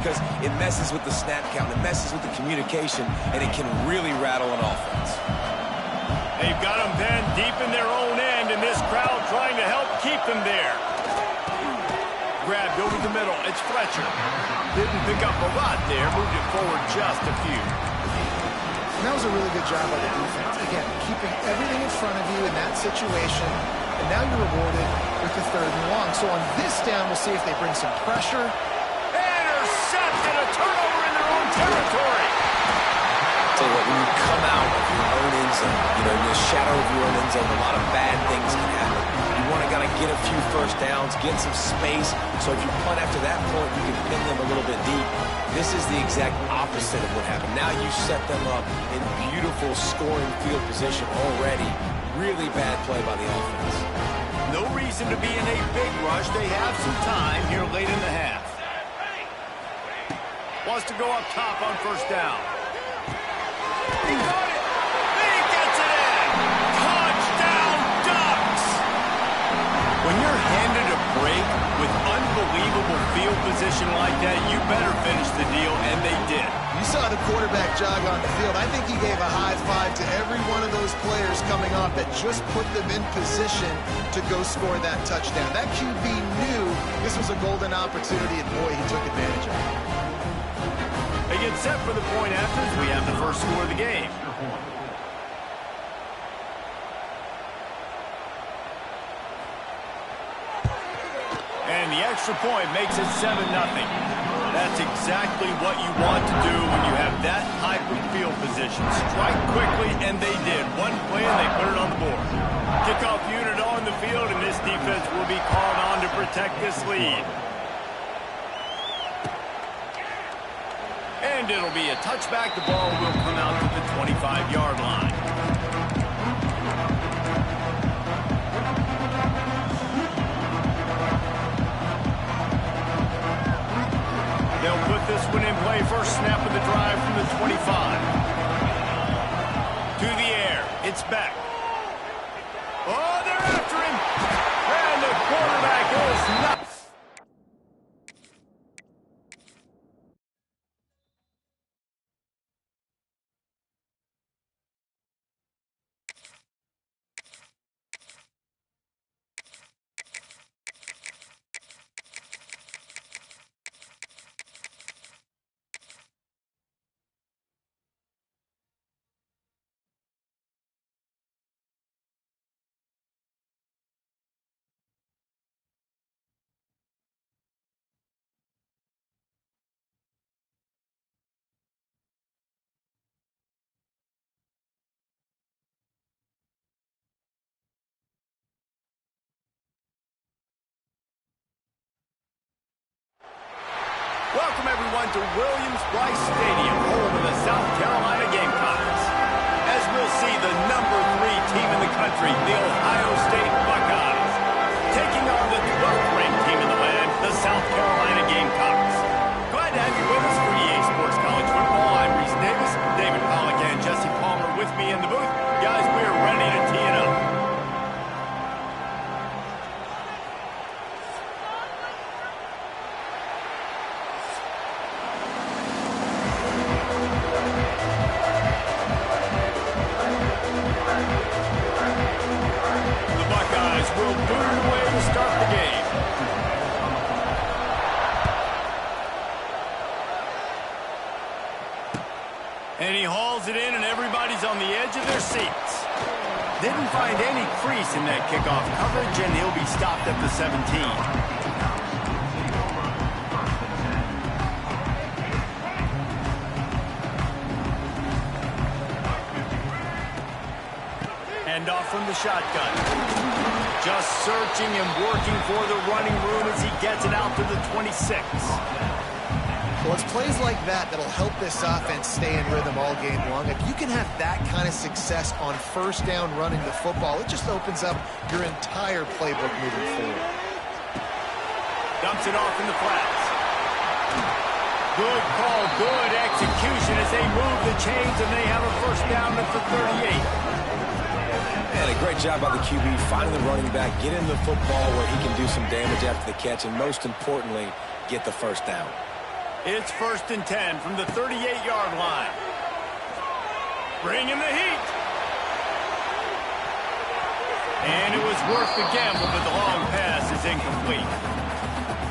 because it messes with the snap count, it messes with the communication, and it can really rattle an offense. They've got them then deep in their own end, and this crowd trying to help keep them there. Grabbed over the middle. It's Fletcher. Didn't pick up a lot there. Moved it forward just a few. And that was a really good job by the defense. Again, keeping everything in front of you in that situation. And now you're rewarded with the 3rd and long. So on this down, we'll see if they bring some pressure. Intercepted, a turnover in their own territory. Tell you what, when you come out of your own end zone, in the shadow of your own end zone, a lot of bad things can happen. You want to get a few first downs, get some space, so if you punt after that point, you can pin them a little bit deep. This is the exact opposite of what happened. Now you set them up in beautiful scoring field position already. Really bad play by the offense. No reason to be in a big rush. They have some time here late in the half. Wants to go up top on first down. He got it. He gets it in. Touchdown, Ducks. When you're handed a break with unbelievable field position like that, you better finish the deal, and they did. You saw the quarterback jog on the field. I think he gave a high five to every one of those players coming off that just put them in position to go score that touchdown. That QB knew this was a golden opportunity, and boy, he took advantage of it. They get set for the point after as we have the first score of the game. And the extra point makes it 7-0. That's exactly what you want to do when you have that type of field position. Strike quickly, and they did. One play, and they put it on the board. Kickoff unit on the field, and this defense will be called on to protect this lead. And it'll be a touchback. The ball will come out to the 25-yard line. They'll put this one in play. First snap of the drive from the 25. To the air. It's back. Oh, they're after him. And the quarterback is nuts. Welcome, everyone, to Williams-Brice Stadium, home of the South Carolina Gamecocks. As we'll see, the #3 team in the country, the Ohio State Buckeyes, taking on the 12th-ranked team in the land, the South Carolina Gamecocks. Glad to have you with us for EA Sports College Football. I'm Reese Davis, David Pollack, and Jesse Palmer with me in the booth. Guys, we are ready to tee it up. Will boot it away to start the game. And he hauls it in, and everybody's on the edge of their seats. Didn't find any crease in that kickoff coverage, and he'll be stopped at the 17. Hand off from the shotgun. Just searching and working for the running room as he gets it out to the 26. Well, it's plays like that that'll help this offense stay in rhythm all game long. If you can have that kind of success on first down running the football, it just opens up your entire playbook moving forward. Dumps it off in the flats. Good call, good execution as they move the chains, and they have a first down at the 38. And a great job by the QB finding the running back, get in the football where he can do some damage after the catch, and most importantly, get the first down. It's 1st and 10 from the 38-yard line. Bringing the heat. And it was worth the gamble, but the long pass is incomplete.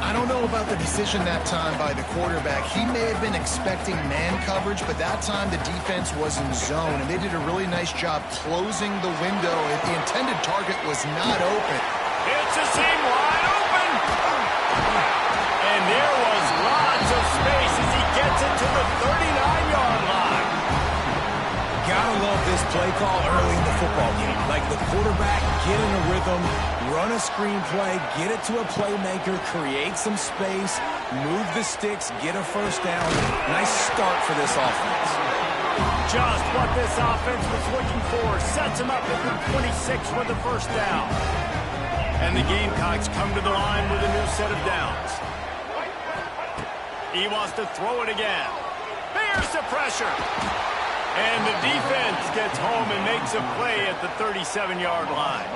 I don't know about the decision that time by the quarterback. He may have been expecting man coverage, but that time the defense was in zone, and they did a really nice job closing the window. If the intended target was not open. It's a seam wide open. And there was lots of space as he gets it to the 39-yard line. Gotta love this play call early in the football game. Like the quarterback, get in a rhythm, run a screen play, get it to a playmaker, create some space, move the sticks, get a first down. Nice start for this offense. Just what this offense was looking for. Sets him up at the 26 for the first down. And the Gamecocks come to the line with a new set of downs. He wants to throw it again. There's the pressure. And the defense gets home and makes a play at the 37-yard line.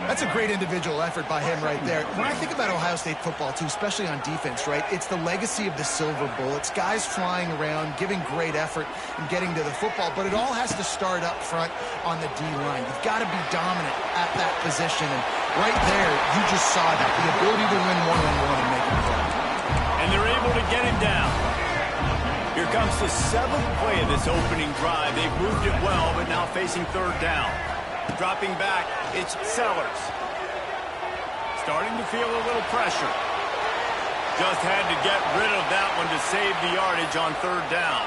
That's a great individual effort by him right there. When I think about Ohio State football, too, especially on defense, right, it's the legacy of the Silver Bullets, guys flying around, giving great effort and getting to the football, but it all has to start up front on the D-line. You've got to be dominant at that position, and right there, you just saw that, the ability to win one-on-one and make it play. And they're able to get him down. Here comes the 7th play of this opening drive. They've moved it well, but now facing 3rd down. Dropping back, it's Sellers. Starting to feel a little pressure. Just had to get rid of that one to save the yardage on 3rd down.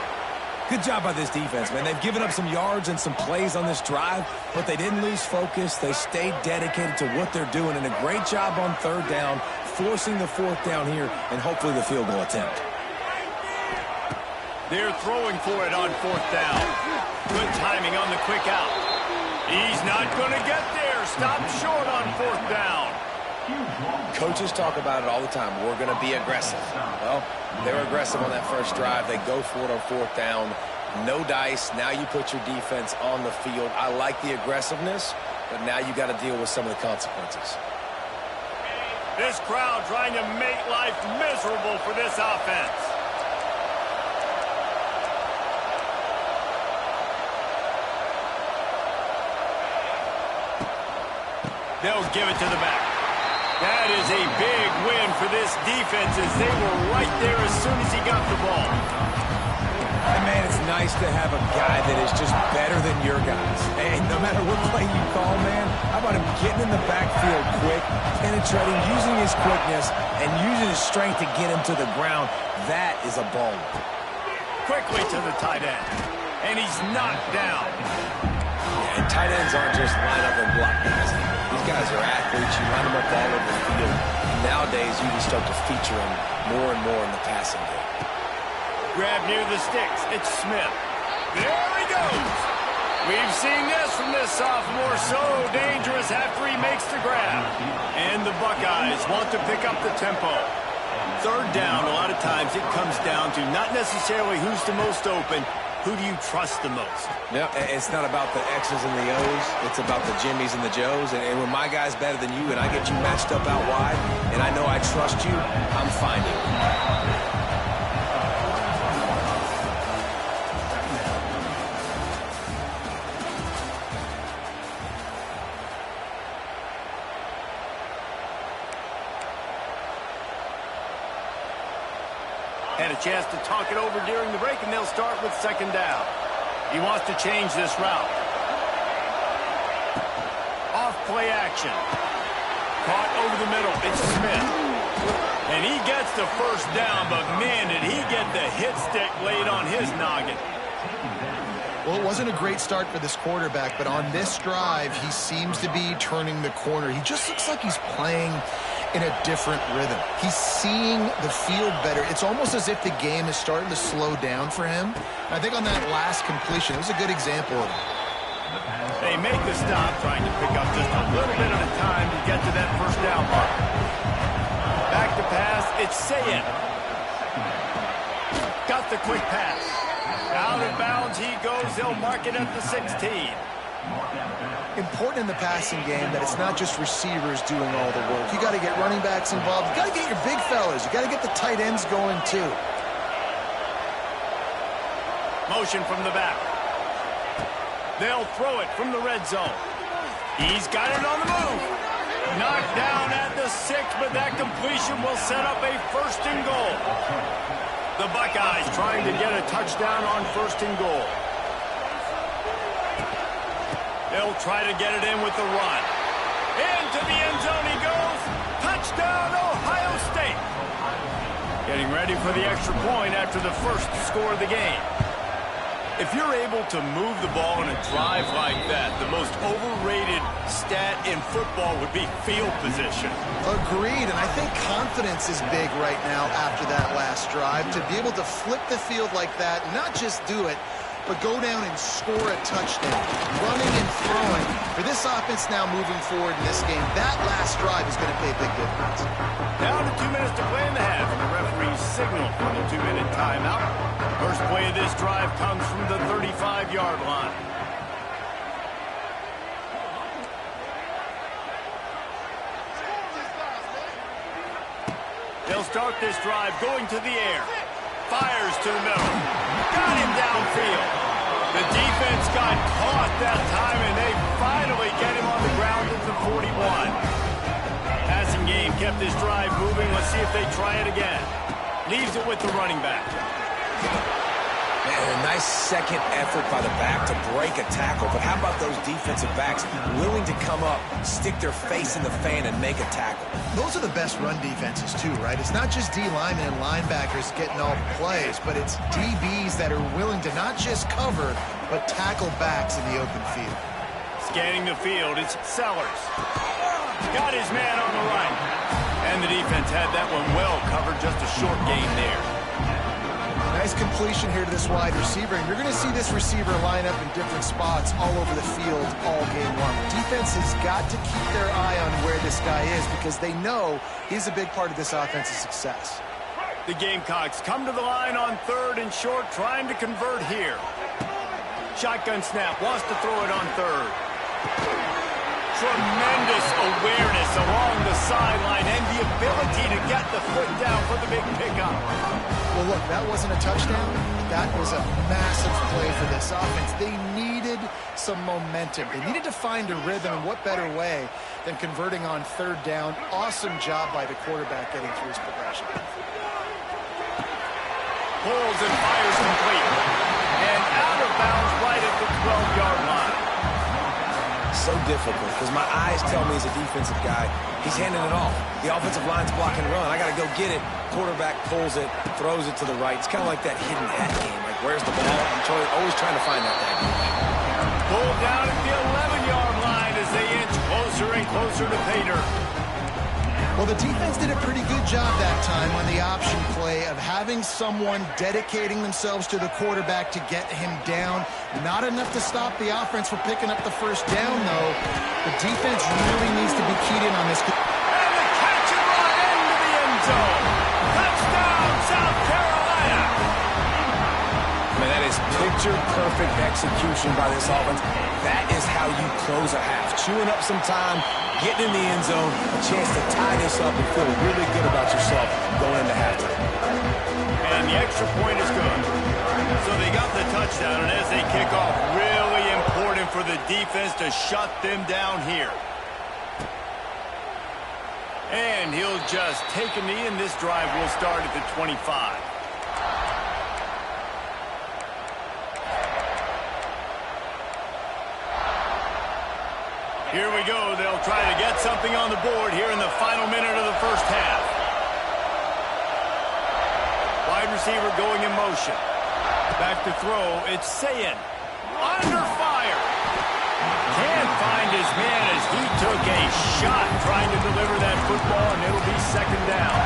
Good job by this defense, man. They've given up some yards and some plays on this drive, but they didn't lose focus. They stayed dedicated to what they're doing, and a great job on 3rd down, forcing the 4th down here, and hopefully the field goal attempt. They're throwing for it on 4th down. Good timing on the quick out. He's not going to get there. Stopped short on 4th down. Coaches talk about it all the time. We're going to be aggressive. Well, they're aggressive on that first drive. They go for it on 4th down. No dice. Now you put your defense on the field. I like the aggressiveness, but now you got to deal with some of the consequences. This crowd trying to make life miserable for this offense. They'll give it to the back. That is a big win for this defense as they were right there as soon as he got the ball. And man, it's nice to have a guy that is just better than your guys. Hey, no matter what play you call, man, how about him getting in the backfield quick, penetrating, using his quickness, and using his strength to get him to the ground. That is a ball. Quickly to the tight end. And he's knocked down. Yeah, and tight ends aren't just line up and block guys. These guys are athletes. You line them up all over the field. Nowadays, you can start to feature them more and more in the passing game. Grab near the sticks. It's Smith. There he goes. We've seen this from this sophomore. So dangerous after he makes the grab. And the Buckeyes want to pick up the tempo. 3rd down, a lot of times it comes down to not necessarily who's the most open, who do you trust the most? No, it's not about the X's and the O's. It's about the Jimmys and the Joes. And when my guy's better than you and I get you matched up out wide and I know I trust you, I'm finding you. Had a chance to talk it over during the break, and they'll start with 2nd down. He wants to change this route. Off play action. Caught over the middle. It's Smith. And he gets the first down, but man, did he get the hit stick laid on his noggin. Well, it wasn't a great start for this quarterback, but on this drive, he seems to be turning the corner. He just looks like he's playing in a different rhythm. He's seeing the field better. It's almost as if the game is starting to slow down for him. I think on that last completion, it was a good example of it. They make the stop, trying to pick up just a little bit at a time to get to that first down mark. Back to pass, it's Sayed. Got the quick pass. Out of bounds he goes. They'll mark it at the 16. Important in the passing game that it's not just receivers doing all the work. You got to get running backs involved. You got to get your big fellas. You got to get the tight ends going too. Motion from the back. They'll throw it from the red zone. He's got it on the move. Knocked down at the 6, but that completion will set up a 1st and goal. The Buckeyes trying to get a touchdown on 1st and goal. They'll try to get it in with the run. Into the end zone he goes. Touchdown, Ohio State. Getting ready for the extra point after the first score of the game. If you're able to move the ball in a drive like that, the most overrated stat in football would be field position. Agreed, and I think confidence is big right now after that last drive. To be able to flip the field like that, not just do it, but go down and score a touchdown. Running and throwing. For this offense now moving forward in this game, that last drive is going to pay a big difference. Down to 2 minutes to play in the half, and the referee signal for the 2-minute timeout. First play of this drive comes from the 35-yard line. They'll start this drive going to the air. Fires to the middle. Got him downfield. The defense got caught that time, and they finally get him on the ground at the 41. Passing game kept this drive moving. Let's see if they try it again. Leaves it with the running back. Man, a nice second effort by the back to break a tackle. But how about those defensive backs willing to come up, stick their face in the fan, and make a tackle? Those are the best run defenses too, right? It's not just D linemen and linebackers getting all the plays, but it's DBs that are willing to not just cover, but tackle backs in the open field. Scanning the field, it's Sellers. Got his man on the right. And the defense had that one well covered, just a short gain there. Nice completion here to this wide receiver, and you're going to see this receiver line up in different spots all over the field all game long. Defense has got to keep their eye on where this guy is because they know he's a big part of this offense's success. The Gamecocks come to the line on 3rd and short, trying to convert here. Shotgun snap, wants to throw it on 3rd. Tremendous awareness along the sideline and the ability to get the foot down for the big pickup. Well, look, that wasn't a touchdown. That was a massive play for this offense. They needed some momentum. They needed to find a rhythm, and what better way than converting on 3rd down. Awesome job by the quarterback getting through his progression. Pulls and fires complete. And out of bounds right at the 12-yard line. So difficult because my eyes tell me as a defensive guy, he's handing it off. The offensive line's blocking run. I got to go get it. Quarterback pulls it, throws it to the right. It's kind of like that hidden hat game. Like, where's the ball? I'm always trying to find that tag. Pulled down at the 11-yard line as they inch closer and closer to pay dirt. Well, the defense did a pretty good job that time on the option play of having someone dedicating themselves to the quarterback to get him down. Not enough to stop the offense from picking up the 1st down, though. The defense really needs to be keyed in on this. And the catch and run into the end zone. Touchdown, South Carolina. Man, that is picture-perfect execution by this offense. That is how you close a half. Chewing up some time, getting in the end zone, a chance to tie this up and feel really good about yourself going into halftime. And the extra point is good. So they got the touchdown, and as they kick off, really important for the defense to shut them down here. And he'll just take a knee, and this drive will start at the 25. Here we go. They'll try to get something on the board here in the final minute of the first half. Wide receiver going in motion. Back to throw. It's Sayin. Under fire. Can't find his man as he took a shot trying to deliver that football, and it'll be 2nd down.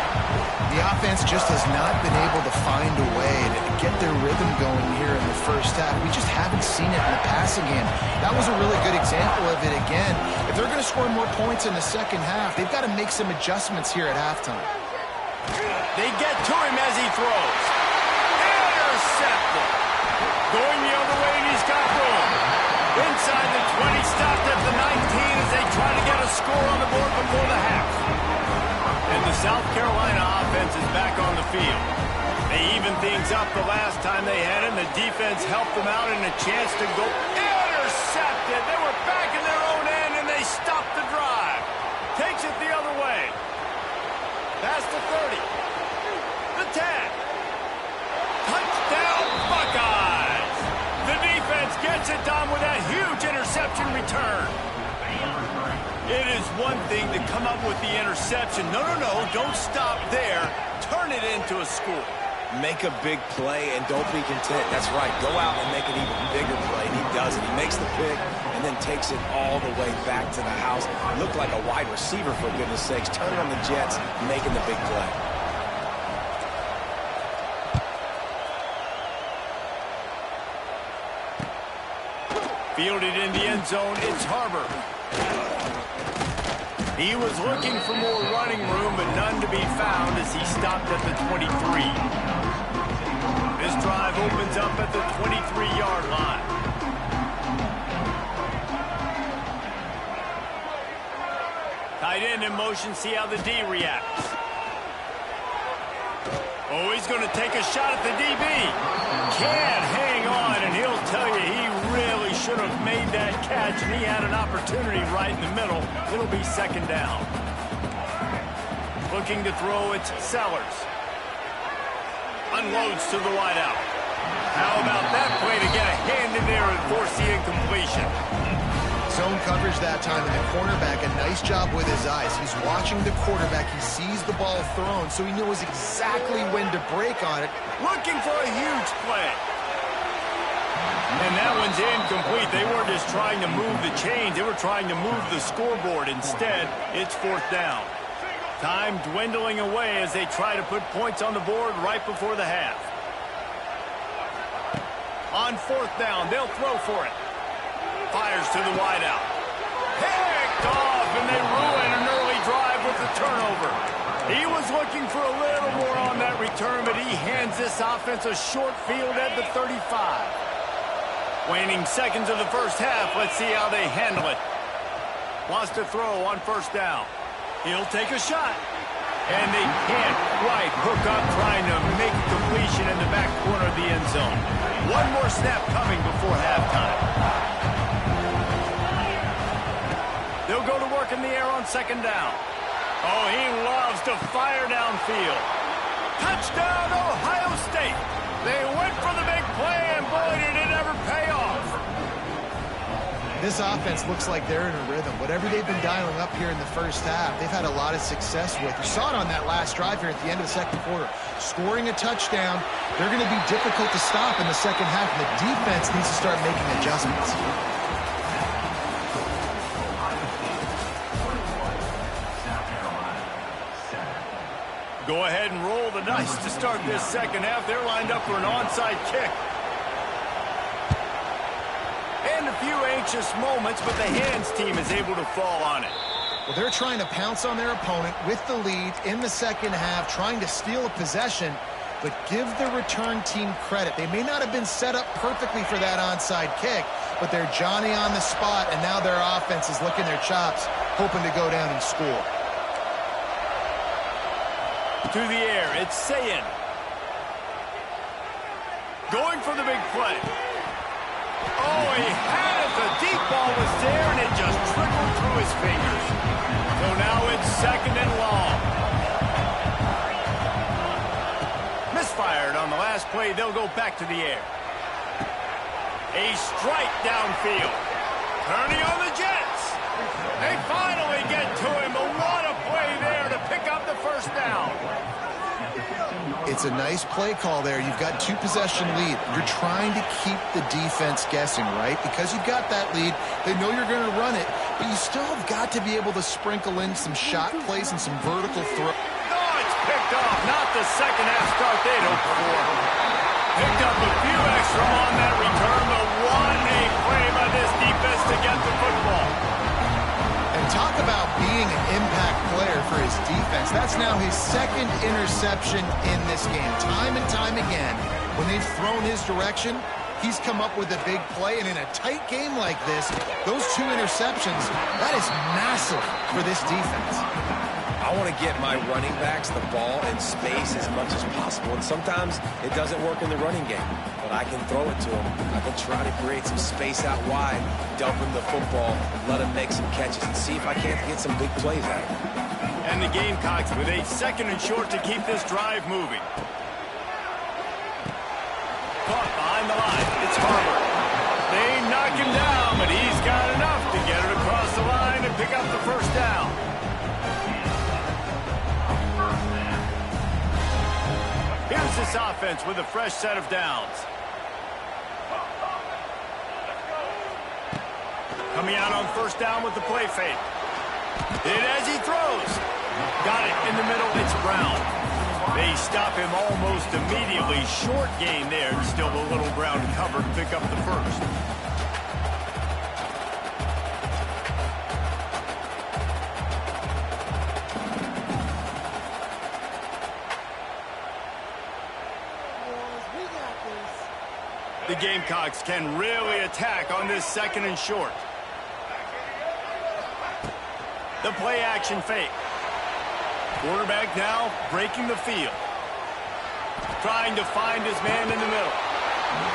The offense just has not been able to find a way to get their rhythm going here in the first half. We just haven't seen it in the passing game. That was a really good example of it again. If they're going to score more points in the second half, they've got to make some adjustments here at halftime. They get to him as he throws. Intercepted. Going the other way, and he's got room. Inside the 20, South Carolina offense is back on the field. They evened things up the last time they had it, and the defense helped them out and a chance to go. Intercepted! They were back in their own end, and they stopped the drive. Takes it the other way. Past the 30. The 10. Touchdown, Buckeyes! The defense gets it done with that huge interception return. It is one thing to come up with the interception. No, don't stop there. Turn it into a score. Make a big play and don't be content. That's right. Go out and make an even bigger play. And he does it. He makes the pick and then takes it all the way back to the house. Looked like a wide receiver, for goodness sakes. Turning on the Jets, making the big play. Fielded in the end zone, it's Harbor. He was looking for more running room, but none to be found as he stopped at the 23. This drive opens up at the 23-yard line. Tight end in motion, see how the D reacts. Oh, he's going to take a shot at the DB. Can't hang on, and he'll tell you he really should have made that catch, and he had an opportunity right in the middle. It'll be second down. Looking to throw, it's Sellers. Unloads to the wideout. How about that play to get a hand in there and force the incompletion? Zone coverage that time, and the cornerback, a nice job with his eyes. He's watching the quarterback. He sees the ball thrown, so he knows exactly when to break on it. Looking for a huge play. And that one's incomplete. They weren't just trying to move the chains. They were trying to move the scoreboard. Instead, it's fourth down. Time dwindling away as they try to put points on the board right before the half. On fourth down, they'll throw for it. Fires to the wideout. Picked off, and they ruin an early drive with the turnover. He was looking for a little more on that return, but he hands this offense a short field at the 35. Waning seconds of the first half. Let's see how they handle it. Wants to throw on first down. He'll take a shot. And they can't quite hook up trying to make a completion in the back corner of the end zone. One more snap coming before halftime. They'll go to work in the air on second down. Oh, he loves to fire downfield. Touchdown, Ohio State. They went for the big play, and boy, did it ever pay off. This offense looks like they're in a rhythm. Whatever they've been dialing up here in the first half, they've had a lot of success with. You saw it on that last drive here at the end of the second quarter. Scoring a touchdown, they're going to be difficult to stop in the second half, and the defense needs to start making adjustments. Go ahead and roll the dice to start this second half. They're lined up for an onside kick. And a few anxious moments, but the hands team is able to fall on it. Well, they're trying to pounce on their opponent with the lead in the second half, trying to steal a possession, but give the return team credit. They may not have been set up perfectly for that onside kick, but they're Johnny on the spot, and now their offense is licking their chops, hoping to go down and score. To the air, it's Sayin. Going for the big play. Oh, he had it. The deep ball was there, and it just trickled through his fingers. So now it's second and long. Misfired on the last play. They'll go back to the air. A strike downfield. Turning on the Jets. They finally get to him, but what a play there to pick up the first down. It's a nice play call there. You've got two-possession lead. You're trying to keep the defense guessing, right? Because you've got that lead, they know you're going to run it, but you still have got to be able to sprinkle in some shot plays and some vertical throw. Oh, it's picked off. Not the second half start they'd hoped for. Picked up a few extra on that return, but what a play by this defense to get the football. And talk about being an impact player for his defense. That's now his second interception in this game. Time and time again, when they've thrown his direction, he's come up with a big play. And in a tight game like this, those two interceptions, that is massive for this defense. I want to get my running backs the ball in space as much as possible. And sometimes it doesn't work in the running game, but I can throw it to them. I can try to create some space out wide, dump him the football, let him make some catches, and see if I can't get some big plays out of him. And the Gamecocks with a 2nd and short to keep this drive moving. Caught behind the line. It's Harvard. They knock him down, but he's got enough to get it across the line and pick up the first down. Here's this offense with a fresh set of downs. Coming out on 1st down with the play fake. Did as he throws. Got it in the middle. It's Brown. They stop him almost immediately. Short gain there. Still a little ground cover to pick up the first. The Gamecocks can really attack on this 2nd and short. The play action fake. Quarterback now breaking the field. Trying to find his man in the middle.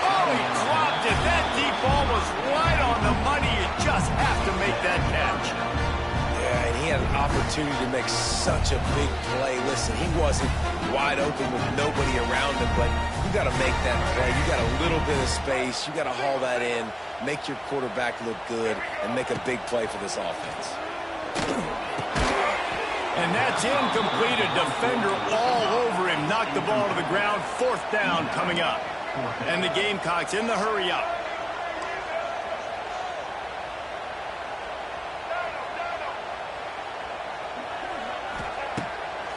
Oh, he dropped it. That deep ball was right on the money. You just have to make that catch. Yeah, and he had an opportunity to make such a big play. Listen, he wasn't wide open with nobody around him, but you got to make that play. You got a little bit of space. You got to haul that in, make your quarterback look good, and make a big play for this offense. And that's incomplete. A defender all over him. Knocked the ball to the ground. 4th down coming up. And the Gamecocks in the hurry up.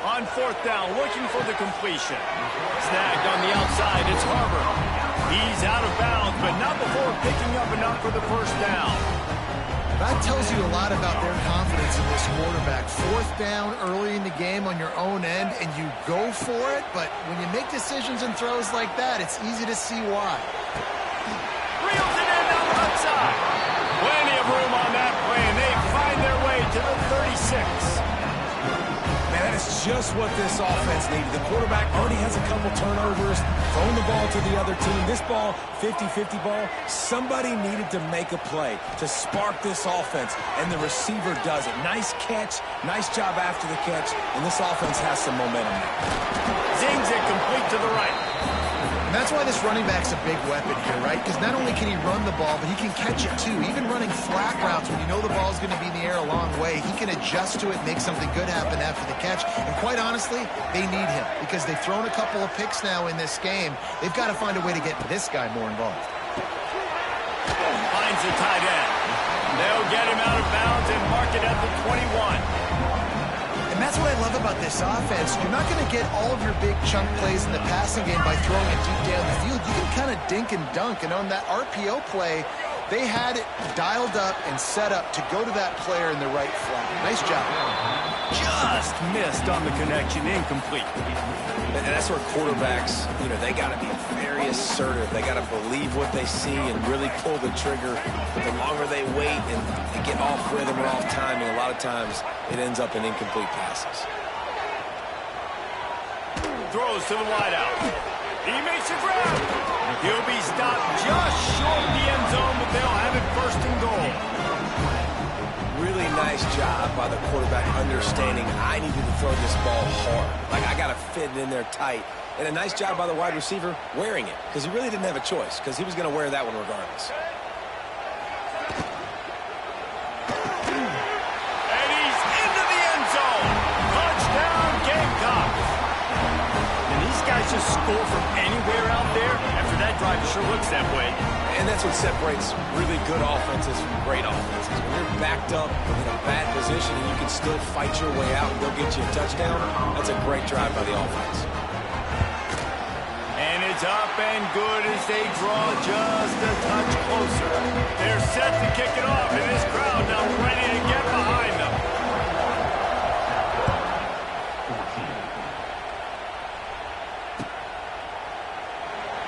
On 4th down, looking for the completion. Snagged on the outside. It's Harvard. He's out of bounds, but not before picking up enough for the first down. That tells you a lot about their confidence in this quarterback. 4th down early in the game on your own end, and you go for it, but when you make decisions and throws like that, it's easy to see why. Reels it in on the left side. Plenty of room on that play, and they find their way to the 36. Man, that is just what this offense needed. The quarterback already has a couple turnovers, throwing the ball to the other team. This ball, 50-50 ball, somebody needed to make a play to spark this offense, and the receiver does it. Nice catch, nice job after the catch, and this offense has some momentum now. Zings it complete to the right. And that's why this running back's a big weapon here, right? Because not only can he run the ball, but he can catch it too. Even running flat routes when you know the ball's going to be in the air a long way, he can adjust to it, make something good happen after the catch. And quite honestly, they need him because they've thrown a couple of picks now in this game. They've got to find a way to get this guy more involved. Finds the tight end. They'll get him out of bounds and mark it at the 21. And that's what I love about this offense. You're not going to get all of your big chunk plays in the passing game by throwing it deep down the field. You can kind of dink and dunk. And on that RPO play, they had it dialed up and set up to go to that player in the right flat. Nice job. Just missed on the connection. Incomplete. And that's where quarterbacks, you know, they got to be very assertive. They got to believe what they see and really pull the trigger. But the longer they wait and they get off rhythm or off timing, a lot of times it ends up in incomplete passes. Throws to the wideout. He makes a grab. He'll be stopped just short of the end zone, but they'll have it 1st and goal. Really nice job by the quarterback understanding I needed to throw this ball hard. Like, I got to fit it in there tight. And a nice job by the wide receiver wearing it because he really didn't have a choice because he was going to wear that one regardless. And he's into the end zone. Touchdown, Gamecocks. And these guys just score from anywhere out there. After that drive, it sure looks that way. And that's what separates really good offenses from great offenses. When you're backed up in a bad position and you can still fight your way out and go get you a touchdown, that's a great drive by the offense. And it's up and good as they draw just a touch closer. They're set to kick it off, and this crowd now ready to get behind them.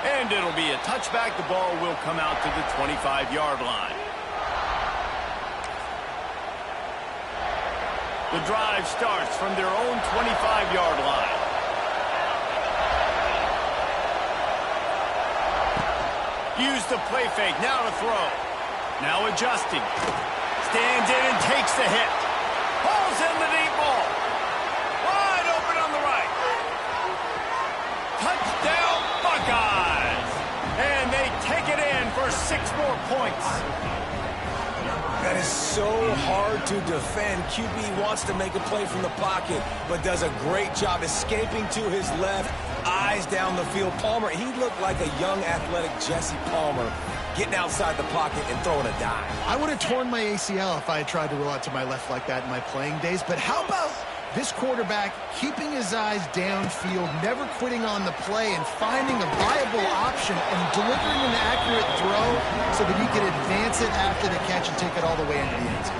And it'll be a touchback. The ball will come out to the 25-yard line. The drive starts from their own 25-yard line. Use the play fake, now to throw. Now adjusting. Stands in and takes the hit. Pulls in the deep ball. Wide open on the right. Touchdown, Buckeyes! And they take it in for 6 more points. That is so hard to defend. QB wants to make a play from the pocket, but does a great job escaping to his left, eyes down the field. Palmer, he looked like a young, athletic Jesse Palmer, getting outside the pocket and throwing a dime. I would have torn my ACL if I had tried to roll out to my left like that in my playing days, but how about this quarterback keeping his eyes downfield, never quitting on the play, and finding a viable option and delivering an accurate throw so that he could advance it after the catch and take it all the way into the end zone.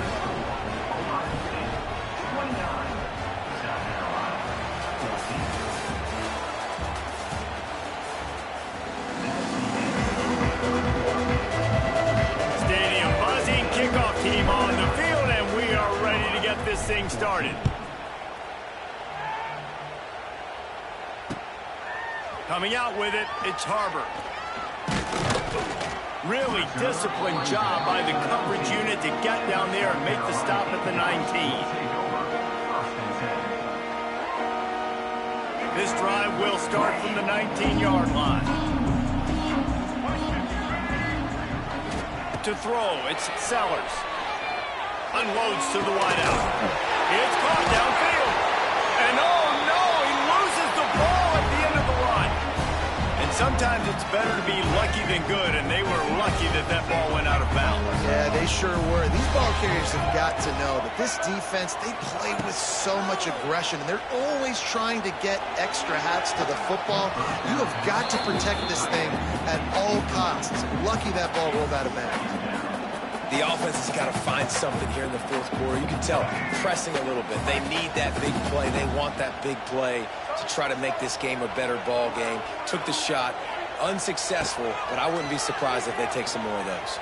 Stadium buzzing, kickoff team on the field, and we are ready to get this thing started. Coming out with it, it's Harbor. Really disciplined job by the coverage unit to get down there and make the stop at the 19. This drive will start from the 19-yard line. To throw, it's Sellers. Unloads to the wideout. It's caught downfield. And oh no, he loses the ball at the end of the run. And sometimes it's better to be lucky than good, and they were lucky that that ball went out of bounds. Yeah, they sure were. These ball carriers have got to know that this defense, they play with so much aggression, and they're always trying to get extra hats to the football. You have got to protect this thing at all costs. Lucky that ball rolled out of bounds. The offense has got to find something here in the fourth quarter. You can tell, pressing a little bit. They need that big play. They want that big play to try to make this game a better ball game. Took the shot, unsuccessful, but I wouldn't be surprised if they take some more of those.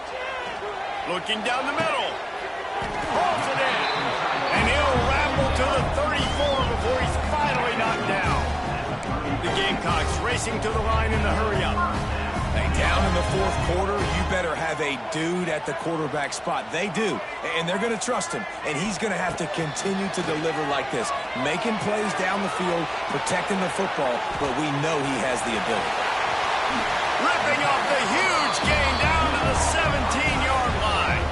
Looking down the middle. Pulls it in. And he'll ramble to the 34 before he's finally knocked down. The Gamecocks racing to the line in the hurry-up. Hey, down in the fourth quarter, you better have a dude at the quarterback spot. They do, and they're going to trust him, and he's going to have to continue to deliver like this, making plays down the field, protecting the football, but we know he has the ability. Ripping off the huge gain down to the 17-yard line.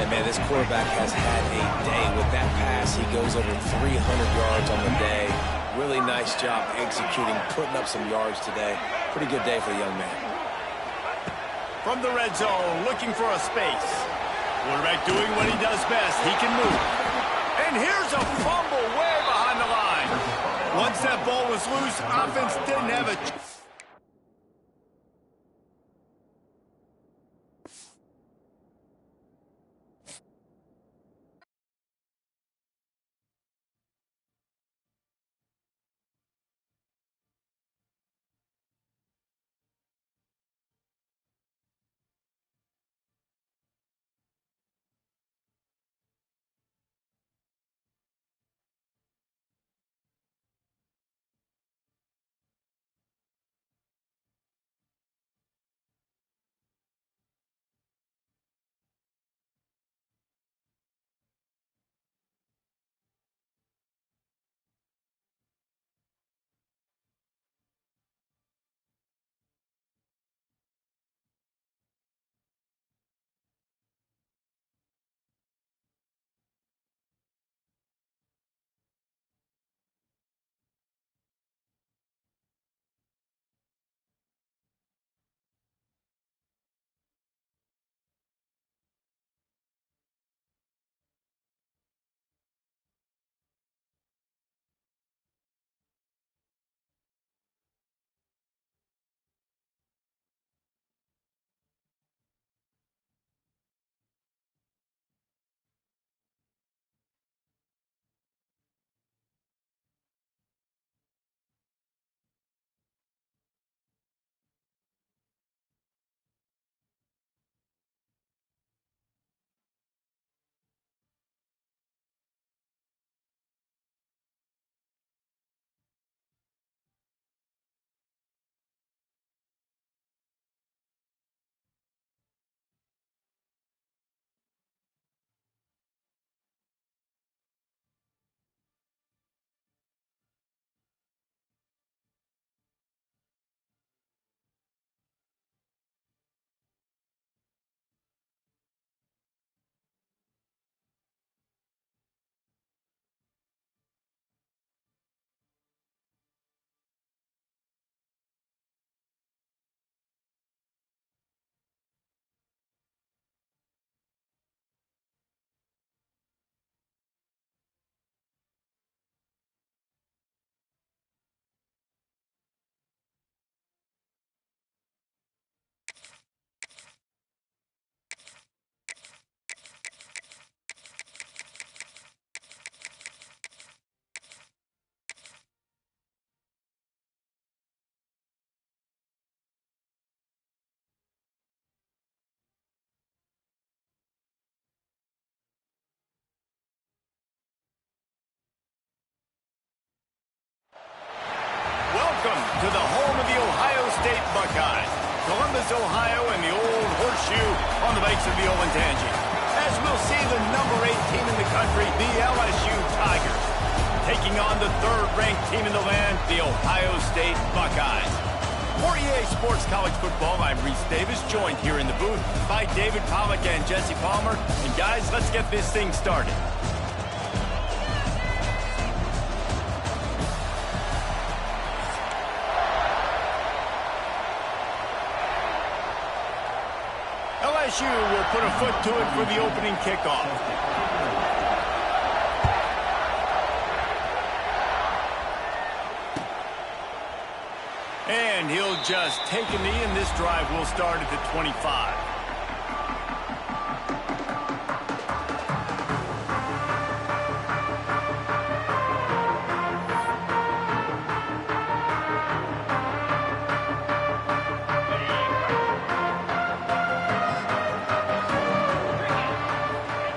And, man, this quarterback has had a day. With that pass, he goes over 300 yards on the day. Really nice job executing, putting up some yards today. Pretty good day for the young man. From the red zone, looking for a space. Quarterback doing what he does best. He can move. And here's a fumble way behind the line. Once that ball was loose, offense didn't have a Ohio, and the old horseshoe on the banks of the Olentangy. As we'll see the number 8 team in the country, the LSU Tigers, taking on the 3rd-ranked team in the land, the Ohio State Buckeyes. For EA Sports College Football, I'm Reese Davis, joined here in the booth by David Pollack and Jesse Palmer. And guys, let's get this thing started. LSU will put a foot to it for the opening kickoff. And he'll just take a knee, and this drive will start at the 25.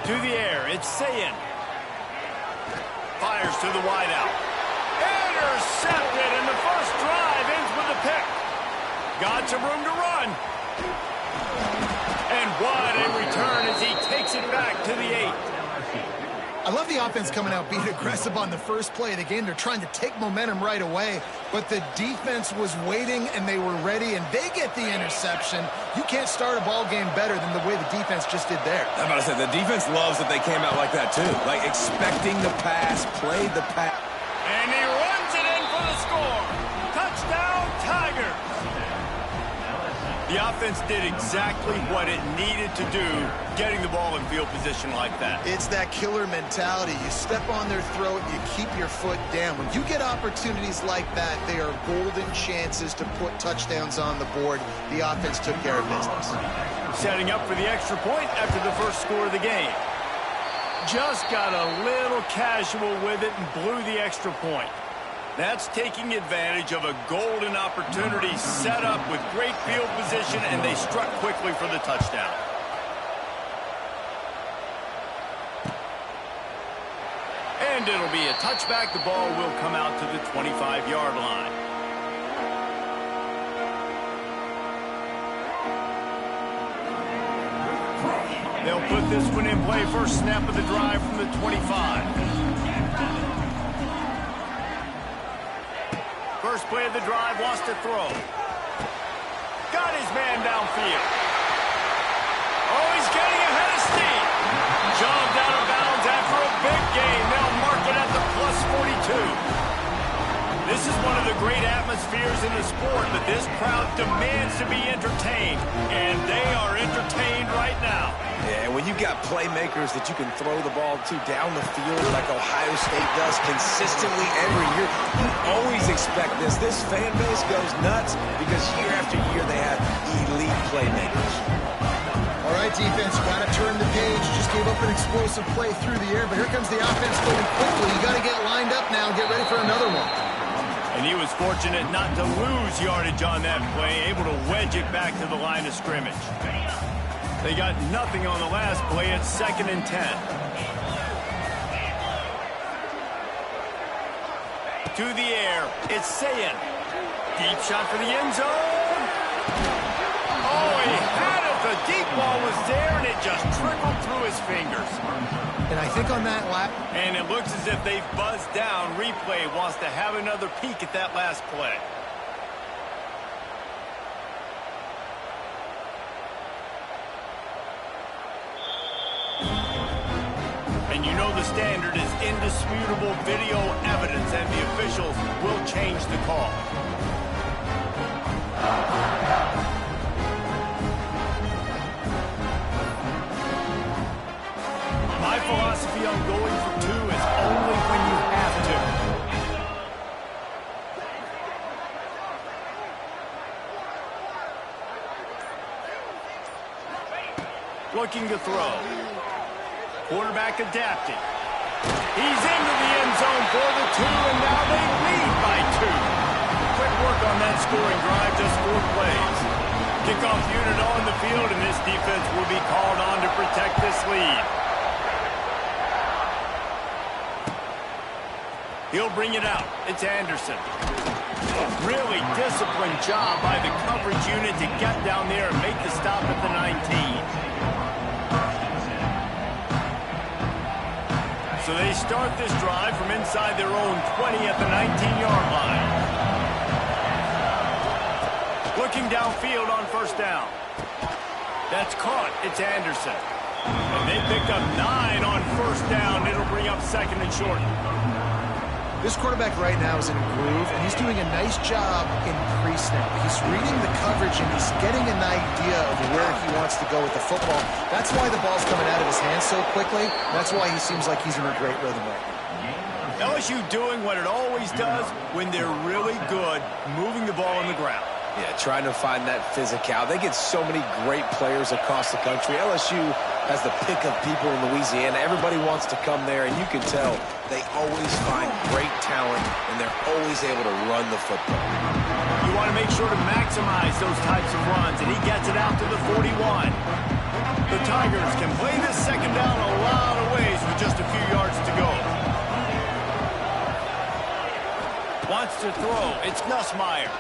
To the air, it's Sayin. Fires to the wideout. Intercepted, and the first drive ends with a pick. Got some room to run. And what a return as he takes it back to the 8. I love the offense coming out, being aggressive on the first play of the game. They're trying to take momentum right away, but the defense was waiting, and they were ready, and they get the interception. You can't start a ball game better than the way the defense just did there. I'm about to say, the defense loves that they came out like that, too. Like, expecting the pass, played the pass. And he runs it in for the score. Touchdown, Tigers. The offense did exactly what it needed to do, getting the ball in field position like that. It's that killer mentality. You step on their throat, you keep your foot down. When you get opportunities like that, they are golden chances to put touchdowns on the board. The offense took care of business. Setting up for the extra point after the first score of the game. Just got a little casual with it and blew the extra point. That's taking advantage of a golden opportunity set up with great field position, and they struck quickly for the touchdown. And it'll be a touchback. The ball will come out to the 25-yard line. They'll put this one in play. First snap of the drive from the 25. First play of the drive, wants to throw. Got his man downfield. Oh, he's getting ahead of steam. Shoved out of bounds after a big gain. They'll mark it at the plus 42. This is one of the great atmospheres in the sport, but this crowd demands to be entertained, and they are entertained right now. Yeah, when you got playmakers that you can throw the ball to down the field like Ohio State does consistently every year, you always expect this. This fan base goes nuts because year after year they have elite playmakers. All right, defense, you got to turn the page. Just gave up an explosive play through the air, but here comes the offense moving quickly. You got to get lined up now and get ready for another one. And he was fortunate not to lose yardage on that play, able to wedge it back to the line of scrimmage. They got nothing on the last play. It's 2nd and 10. To the air, it's Sayin. Deep shot for the end zone. Oh, he had it. The deep ball was there, and it just trickled through his fingers. And I think on that lap... And it looks as if they've buzzed down. Replay wants to have another peek at that last play. And you know the standard is indisputable video evidence, and the officials will change the call. My philosophy on going for 2 is only when you have to. Looking to throw. Quarterback adapting. He's into the end zone for the 2, and now they lead by 2. Quick work on that scoring drive, just 4 plays. Kickoff unit on the field, and this defense will be called on to protect this lead. He'll bring it out. It's Anderson. Really disciplined job by the coverage unit to get down there and make the stop at the 19. So they start this drive from inside their own 20 at the 19-yard line. Looking downfield on first down. That's caught. It's Anderson. And they pick up 9 on first down. It'll bring up second and short. This quarterback right now is in a groove, and he's doing a nice job in pre-snap. He's reading the coverage, and he's getting an idea of where he wants to go with the football. That's why the ball's coming out of his hands so quickly. That's why he seems like he's in a great rhythm right now. LSU doing what it always does when they're really good, moving the ball on the ground. Yeah, trying to find that physical. They get so many great players across the country. LSU has the pick of people in Louisiana. Everybody wants to come there, and you can tell they always find great talent, and they're always able to run the football. You want to make sure to maximize those types of runs, and he gets it out to the 41. The Tigers can play this second down a lot of ways with just a few yards to go. Wants to throw. It's Nussmeier.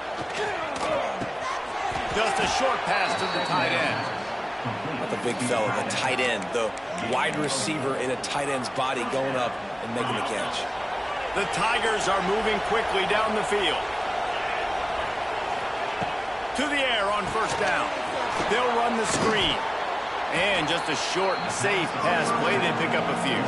Just a short pass to the tight end. Not the big fella, the tight end, the wide receiver in a tight end's body going up and making the catch. The Tigers are moving quickly down the field. To the air on first down. They'll run the screen. And just a short, safe pass play. They pick up a few.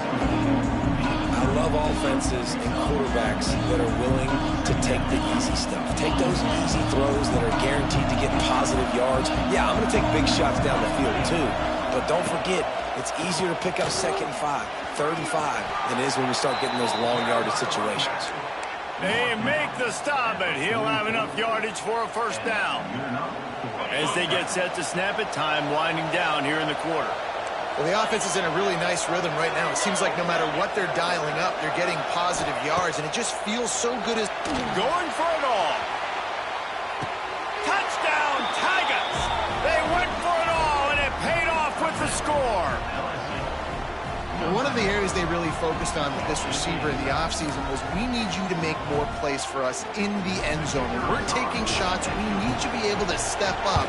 I love offenses and quarterbacks that are willing to take the easy stuff. Take those easy throws that are guaranteed to get positive yards. Yeah, I'm going to take big shots down the field too. But don't forget, it's easier to pick up 2nd and 5, 3rd and 5 than it is when we start getting those long yardage situations. They make the stop, and he'll have enough yardage for a first down. As they get set to snap it, time winding down here in the quarter. Well, the offense is in a really nice rhythm right now. It seems like no matter what they're dialing up, they're getting positive yards, and it just feels so good as going for it all. Touchdown, Tigers! They went for it all, and it paid off with the score. One of the areas they really focused on with this receiver in the offseason was we need you to make more plays for us in the end zone. When we're taking shots, we need you to be able to step up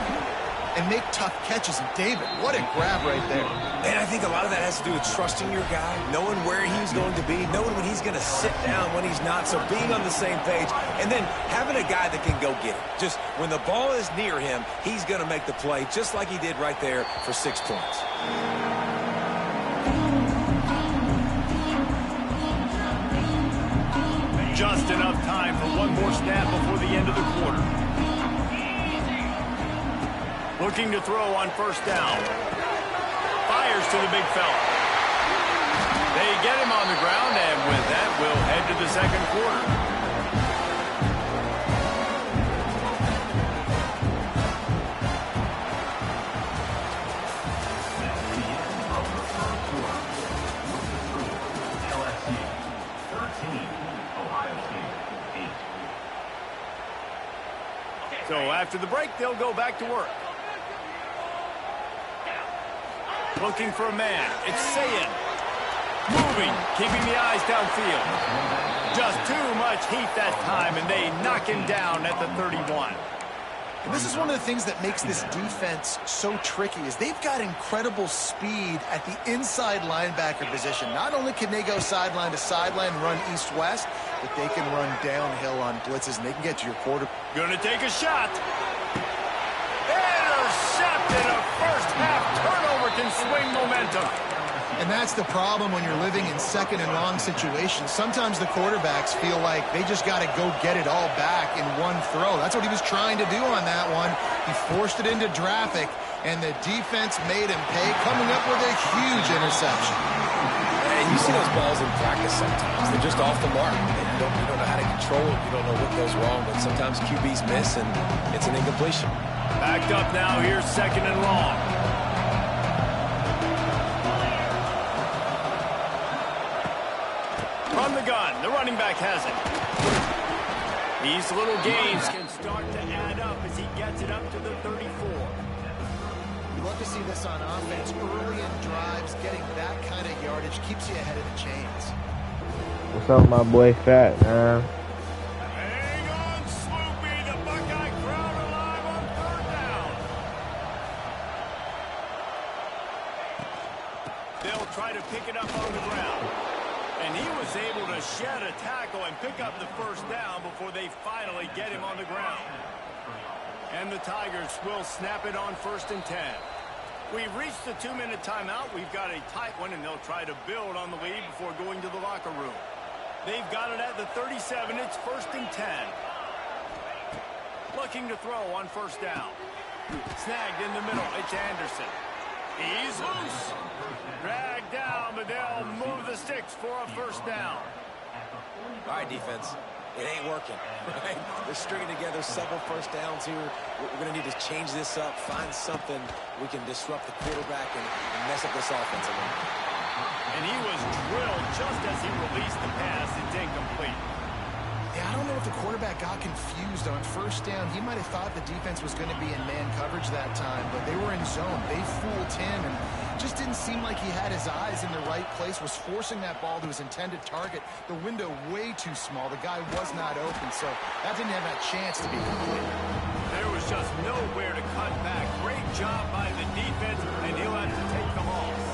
and make tough catches. And David, what a grab right there. And I think a lot of that has to do with trusting your guy, knowing where he's going to be, knowing when he's going to sit down, when he's not, so being on the same page, and then having a guy that can go get it. Just when the ball is near him, he's going to make the play, just like he did right there for 6 points. Just enough time for one more snap before the end of the quarter. Looking to throw on first down. Fires to the big fella. They get him on the ground, and with that, we'll head to the second quarter. So after the break, they'll go back to work. Looking for a man. It's Sayin. Moving, keeping the eyes downfield. Just too much heat that time, and they knock him down at the 31. And this is one of the things that makes this defense so tricky is they've got incredible speed at the inside linebacker position. Not only can they go sideline to sideline, run east-west, but they can run downhill on blitzes, and they can get to your quarterback. Gonna take a shot. Intercepted. A first-half turnover can swing momentum. And that's the problem when you're living in second and long situations. Sometimes the quarterbacks feel like they just got to go get it all back in one throw. That's what he was trying to do on that one. He forced it into traffic, and the defense made him pay, coming up with a huge interception. And you see those balls in practice sometimes. They're just off the mark. You don't know how to control it. You don't know what goes wrong, but sometimes QBs miss, and it's an incompletion. Backed up now. Here's second and long. From the gun, the running back has it. These little gains can start to add up as he gets it up to the 34. You love to see this on offense. Early in drives, getting that kind of yardage keeps you ahead of the chains. What's up, my boy Fat, man? Hang on, Sloopy! try to pick it up on the ground. And he was able to shed a tackle and pick up the first down before they finally get him on the ground. And the Tigers will snap it on 1st and 10. We've reached the 2-minute timeout. We've got a tight one, and they'll try to build on the lead before going to the locker room. They've got it at the 37. It's 1st and 10. Looking to throw on 1st down. Snagged in the middle. It's Anderson. He's loose. Dragged down, but they'll move the sticks for a 1st down. All right, defense. It ain't working, right? They're stringing together several 1st downs here. We're going to need to change this up, find something we can disrupt the quarterback and mess up this offense a little. And he was drilled just as he released the pass. It's incomplete. Yeah, I don't know if the quarterback got confused on 1st down. He might have thought the defense was going to be in man coverage that time, but they were in zone. They fooled him and just didn't seem like he had his eyes in the right place, was forcing that ball to his intended target. The window way too small. The guy was not open, so that didn't have that chance to be complete. There was just nowhere to cut back. Great job by the defense, and he'll have to take the loss.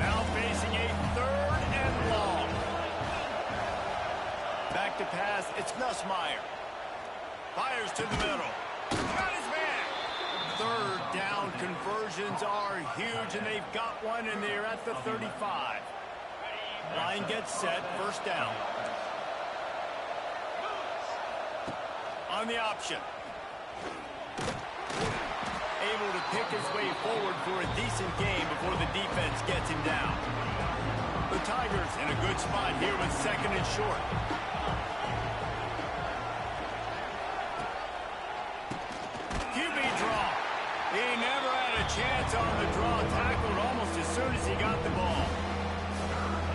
Now facing a 3rd and long. Back to pass, it's Nussmeier. Fires to the middle. Got his man. 3rd down conversions are huge, and they've got one, and they're at the 35. Line gets set, 1st down. On the option. Able to pick his way forward for a decent game before the defense gets him down. The Tigers in a good spot here with 2nd and short. QB draw. He never had a chance on the draw. Tackled almost as soon as he got the ball.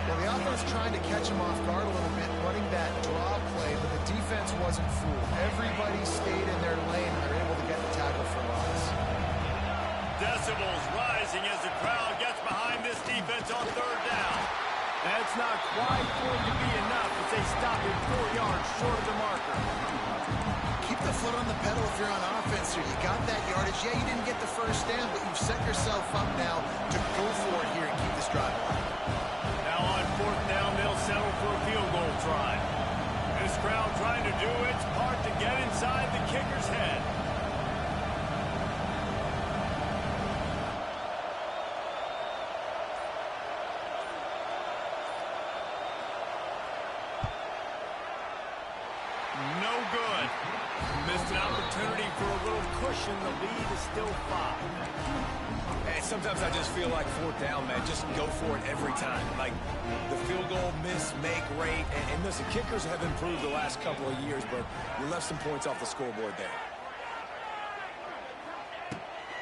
Well, the offense trying to catch him off guard a little bit, running that draw play, but the defense wasn't fooled. Everybody stayed in their lane, and they're able to get the tackle for loss. Decibels rising as the crowd gets behind this defense on 3rd down. That's not quite going to be enough as they stop him 4 yards short of the marker. Keep the foot on the pedal if you're on offense here. You got that yardage. Yeah, you didn't get the 1st down, but you've set yourself up now to go for it here and keep this drive alive. Now on 4th down, they'll settle for a field goal try. This crowd trying to do its part to get inside the kicker's head. No good. Missed an opportunity for a little cushion. The lead is still 5. And sometimes I just feel like 4th down, man, just go for it every time. Like the field goal miss, make rate. And listen, kickers have improved the last couple of years, but you left some points off the scoreboard there.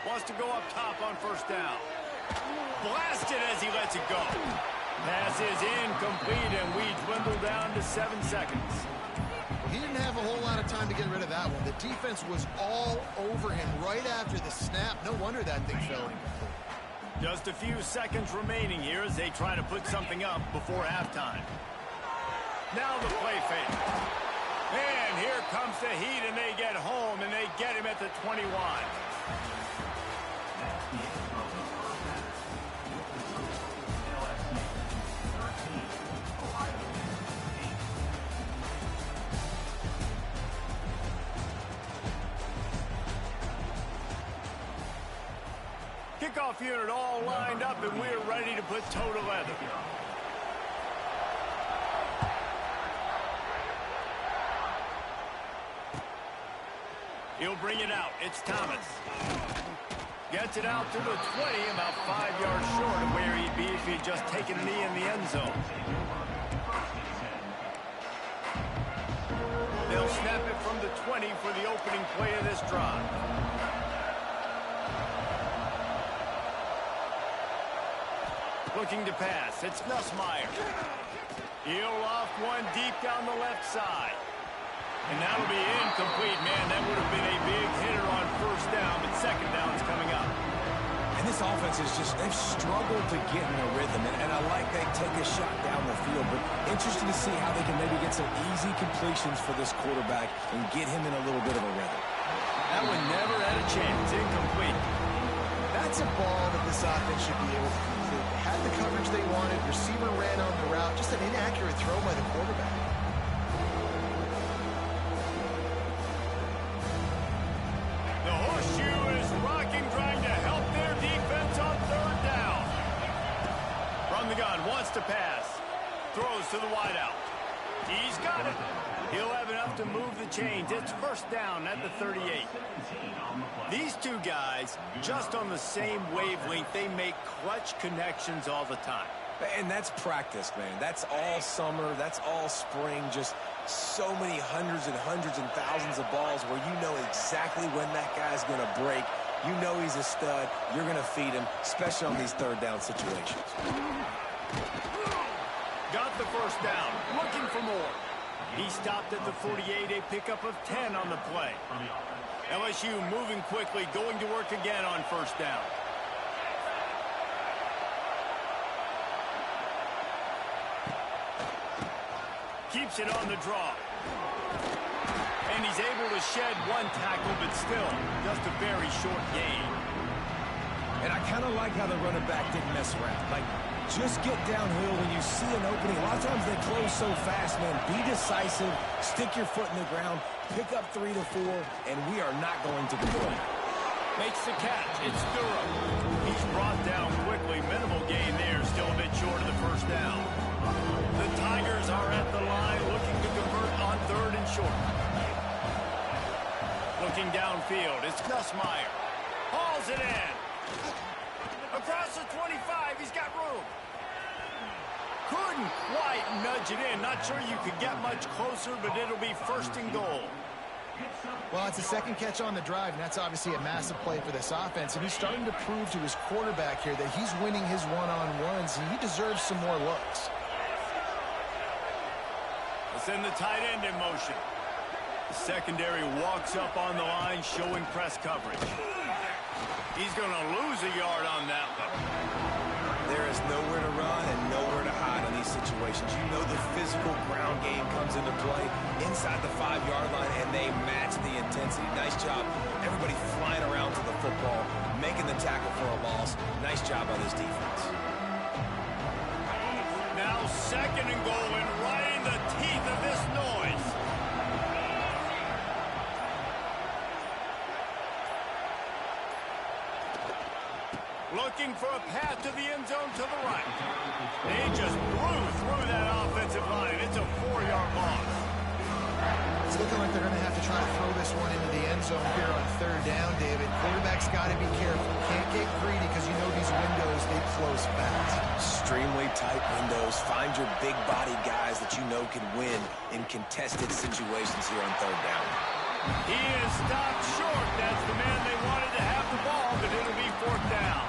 Wants to go up top on 1st down. Blasted as he lets it go. Pass is incomplete, and we dwindle down to 7 seconds. He didn't have a whole lot of time to get rid of that one. The defense was all over him right after the snap. No wonder that thing fell incomplete. Just a few seconds remaining here as they try to put something up before halftime. Now the play fake. And here comes the Heat, and they get home, and they get him at the 21. Kickoff unit all lined up, and we're ready to put toe to leather. He'll bring it out. It's Thomas. Gets it out to the 20, about 5 yards short of where he'd be if he'd just taken a knee in the end zone. They'll snap it from the 20 for the opening play of this drive. Looking to pass. It's Nussmeier. He'll off one deep down the left side. And that'll be incomplete, man. That would have been a big hitter on 1st down, but 2nd down's coming up. And this offense is just, they've struggled to get in a rhythm. And I like they take a shot down the field, but interested to see how they can maybe get some easy completions for this quarterback and get him in a little bit of a rhythm. That one never had a chance. Incomplete. That's a ball that this offense should be able to complete. it. They had the coverage they wanted. Receiver ran on the route. Just an inaccurate throw by the quarterback. The horseshoe is rocking, trying to help their defense on third down. From the gun, wants to pass. Throws to the wideout. He's got it. He'll have enough to move the chains. It's first down at the 38. These two guys, just on the same wavelength, they make clutch connections all the time. And that's practice, man. That's all summer. That's all spring. Just so many hundreds and thousands of balls where you know exactly when that guy's going to break. You know he's a stud. You're going to feed him, especially on these third down situations. Got the first down. Looking for more. He stopped at the 48, a pickup of 10 on the play. LSU moving quickly, going to work again on first down. Keeps it on the draw. And he's able to shed one tackle, but still just a very short gain. And I kind of like how the running back didn't mess around. Like, just get downhill when you see an opening. A lot of times they close so fast, man. Be decisive, stick your foot in the ground, pick up 3 to 4, and we are not going to complain. Makes the catch. It's Durham. He's brought down quickly. Minimal gain there. Still a bit short of the first down. The Tigers are at the line looking to convert on third and short. Looking downfield. It's Nussmeier. Hauls it in. Across the 25. He's got room. Couldn't quite nudge it in. Not sure you could get much closer, but it'll be first and goal. Well, it's a second catch on the drive, and that's obviously a massive play for this offense. And he's starting to prove to his quarterback here that he's winning his one-on-ones, and he deserves some more looks. Let's send the tight end in motion. The secondary walks up on the line, showing press coverage. He's going to lose a yard on that one. There is nowhere to run and nowhere to hide in these situations. You know the physical ground game comes into play inside the 5-yard line, and they match the intensity. Nice job. Everybody flying around to the football, making the tackle for a loss. Nice job by this defense. Now second and goal, and right in the teeth of this noise. Looking for a path to the end zone to the right. They just blew through that offensive line. It's a 4-yard loss. It's looking like they're going to have to try to throw this one into the end zone here on third down, David. Quarterback's got to be careful. Can't get greedy because you know these windows, they close fast. Extremely tight windows. Find your big body guys that you know can win in contested situations here on third down. He is stopped short. That's the man they wanted to have the ball, but it'll be fourth down.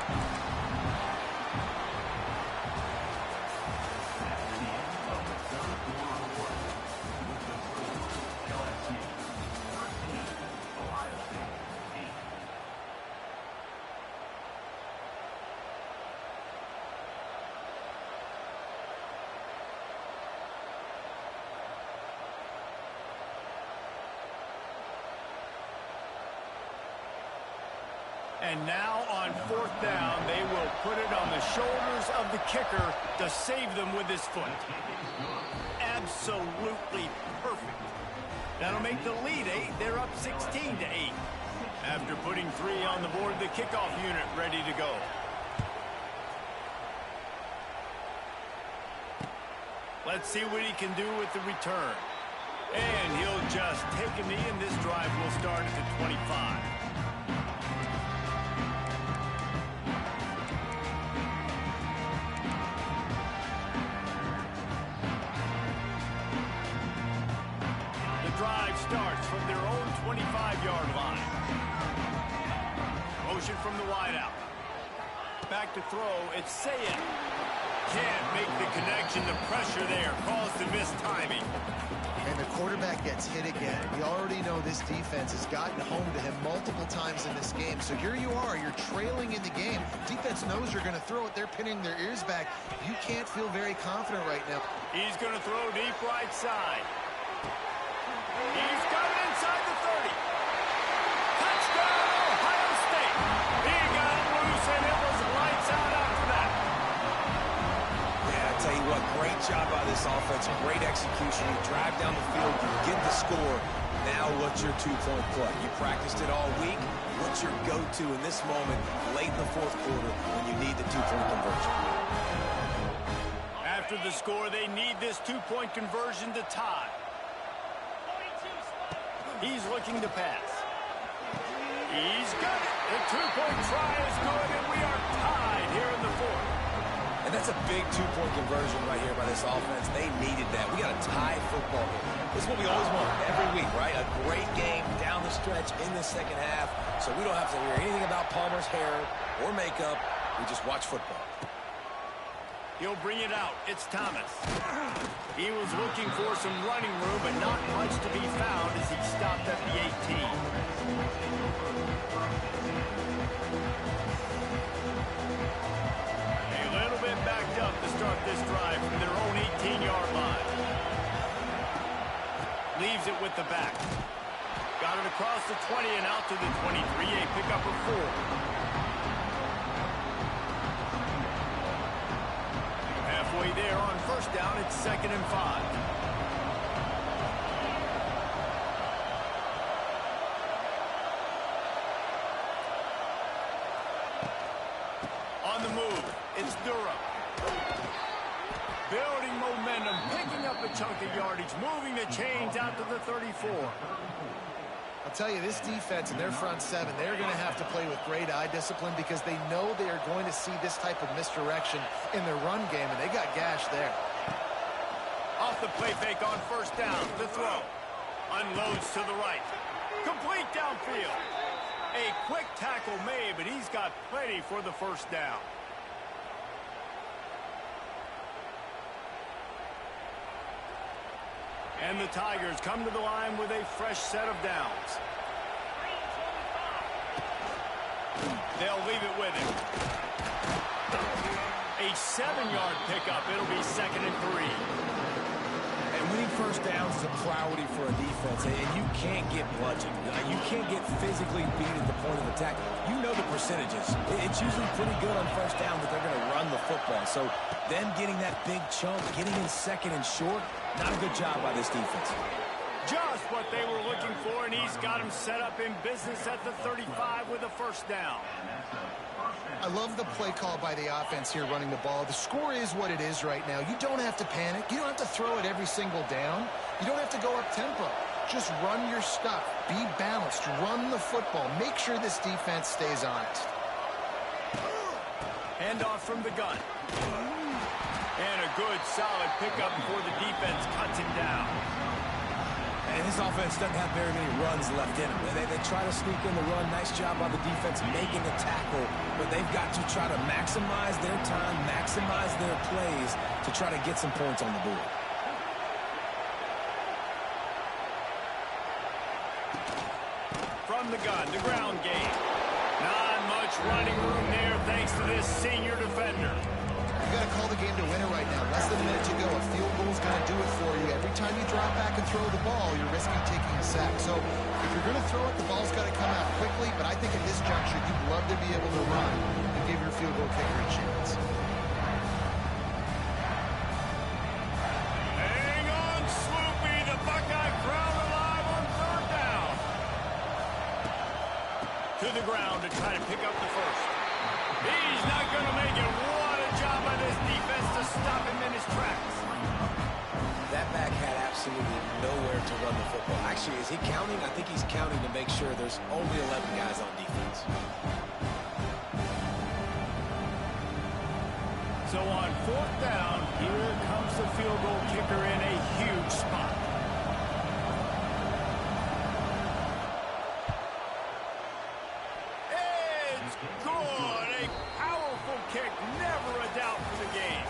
And now on fourth down, they will put it on the shoulders of the kicker to save them with his foot. Absolutely perfect. That'll make the lead 8. They're up 16-8. After putting 3 on the board, the kickoff unit ready to go. Let's see what he can do with the return. And he'll just take a knee, and this drive will start at the 25. Drive starts from their own 25-yard line. Motion from the wideout. Back to throw. It's Sayed. Can't make the connection. The pressure there caused the missed timing. And the quarterback gets hit again. We already know this defense has gotten home to him multiple times in this game. So here you are. You're trailing in the game. Defense knows you're going to throw it. They're pinning their ears back. You can't feel very confident right now. He's going to throw deep right side. He's got it inside the 30. Touchdown, Ohio State. He got it loose, and it was lights out after that. Great job by this offense. Great execution. You drive down the field, you get the score. Now what's your two-point play? You practiced it all week. What's your go-to in this moment late in the fourth quarter when you need the two-point conversion? After the score, they need this two-point conversion to tie. He's looking to pass. He's got it. The two-point try is good, and we are tied here in the fourth. And that's a big two-point conversion right here by this offense. They needed that. We got a tie football game. This is what we always want every week, right? A great game down the stretch in the second half, so we don't have to hear anything about Palmer's hair or makeup. We just watch football. He'll bring it out. It's Thomas. He was looking for some running room, but not much to be found as he stopped at the 18. Backed up to start this drive from their own 18-yard line. Leaves it with the back. Got it across the 20 and out to the 23. A pickup of 4. Halfway there on first down. It's 2nd and 5. On the move, it's Durham. Building momentum, picking up a chunk of yardage, moving the chains out to the 34. I'll tell you, this defense and their front seven, they're going to have to play with great eye discipline because they know they are going to see this type of misdirection in their run game, and they got gashed there. Off the play fake on first down, the throw. Unloads to the right. Complete downfield. A quick tackle made, but he's got plenty for the first down. And the Tigers come to the line with a fresh set of downs. They'll leave it with him. A 7-yard pickup. It'll be 2nd and 3. And winning first downs is a priority for a defense, and you can't get bludgeoned. You can't get physically beat at the point of attack. You know the percentages. It's usually pretty good on first down that they're going to run the football. So them getting that big chunk, getting in 2nd and short, not a good job by this defense. Just what they were looking for, and he's got him set up in business at the 35 with a first down. I love the play call by the offense here running the ball. The score is what it is right now. You don't have to panic. You don't have to throw it every single down. You don't have to go up tempo. Just run your stuff. Be balanced. Run the football. Make sure this defense stays honest. Handoff from the gun. And a good, solid pickup before the defense cuts him down. And this offense doesn't have very many runs left in them. They try to sneak in the run. Nice job by the defense making the tackle. But they've got to try to maximize their time, maximize their plays to try to get some points on the board. From the gun, the ground game. Not much running room there thanks to this senior defender. You got to call the game to win it right now. Less than a minute to go. A field goal is going to do it for you. Every time you drop back and throw the ball, you're risking taking a sack. So if you're going to throw it, the ball's got to come out quickly. But I think at this juncture, you'd love to be able to run and give your field goal kicker a chance. Hang on, Sloopy. The Buckeye crowd alive on third down. To the ground to try to pick up the first. He's not going to make it. What a job by this defense to stop him in his tracks. That back had absolutely nowhere to run the football. Actually, is he counting? I think he's counting to make sure there's only 11 guys on defense. So on fourth down, here comes the field goal kicker in a huge spot. It's good. A powerful kick. Never a doubt for the game.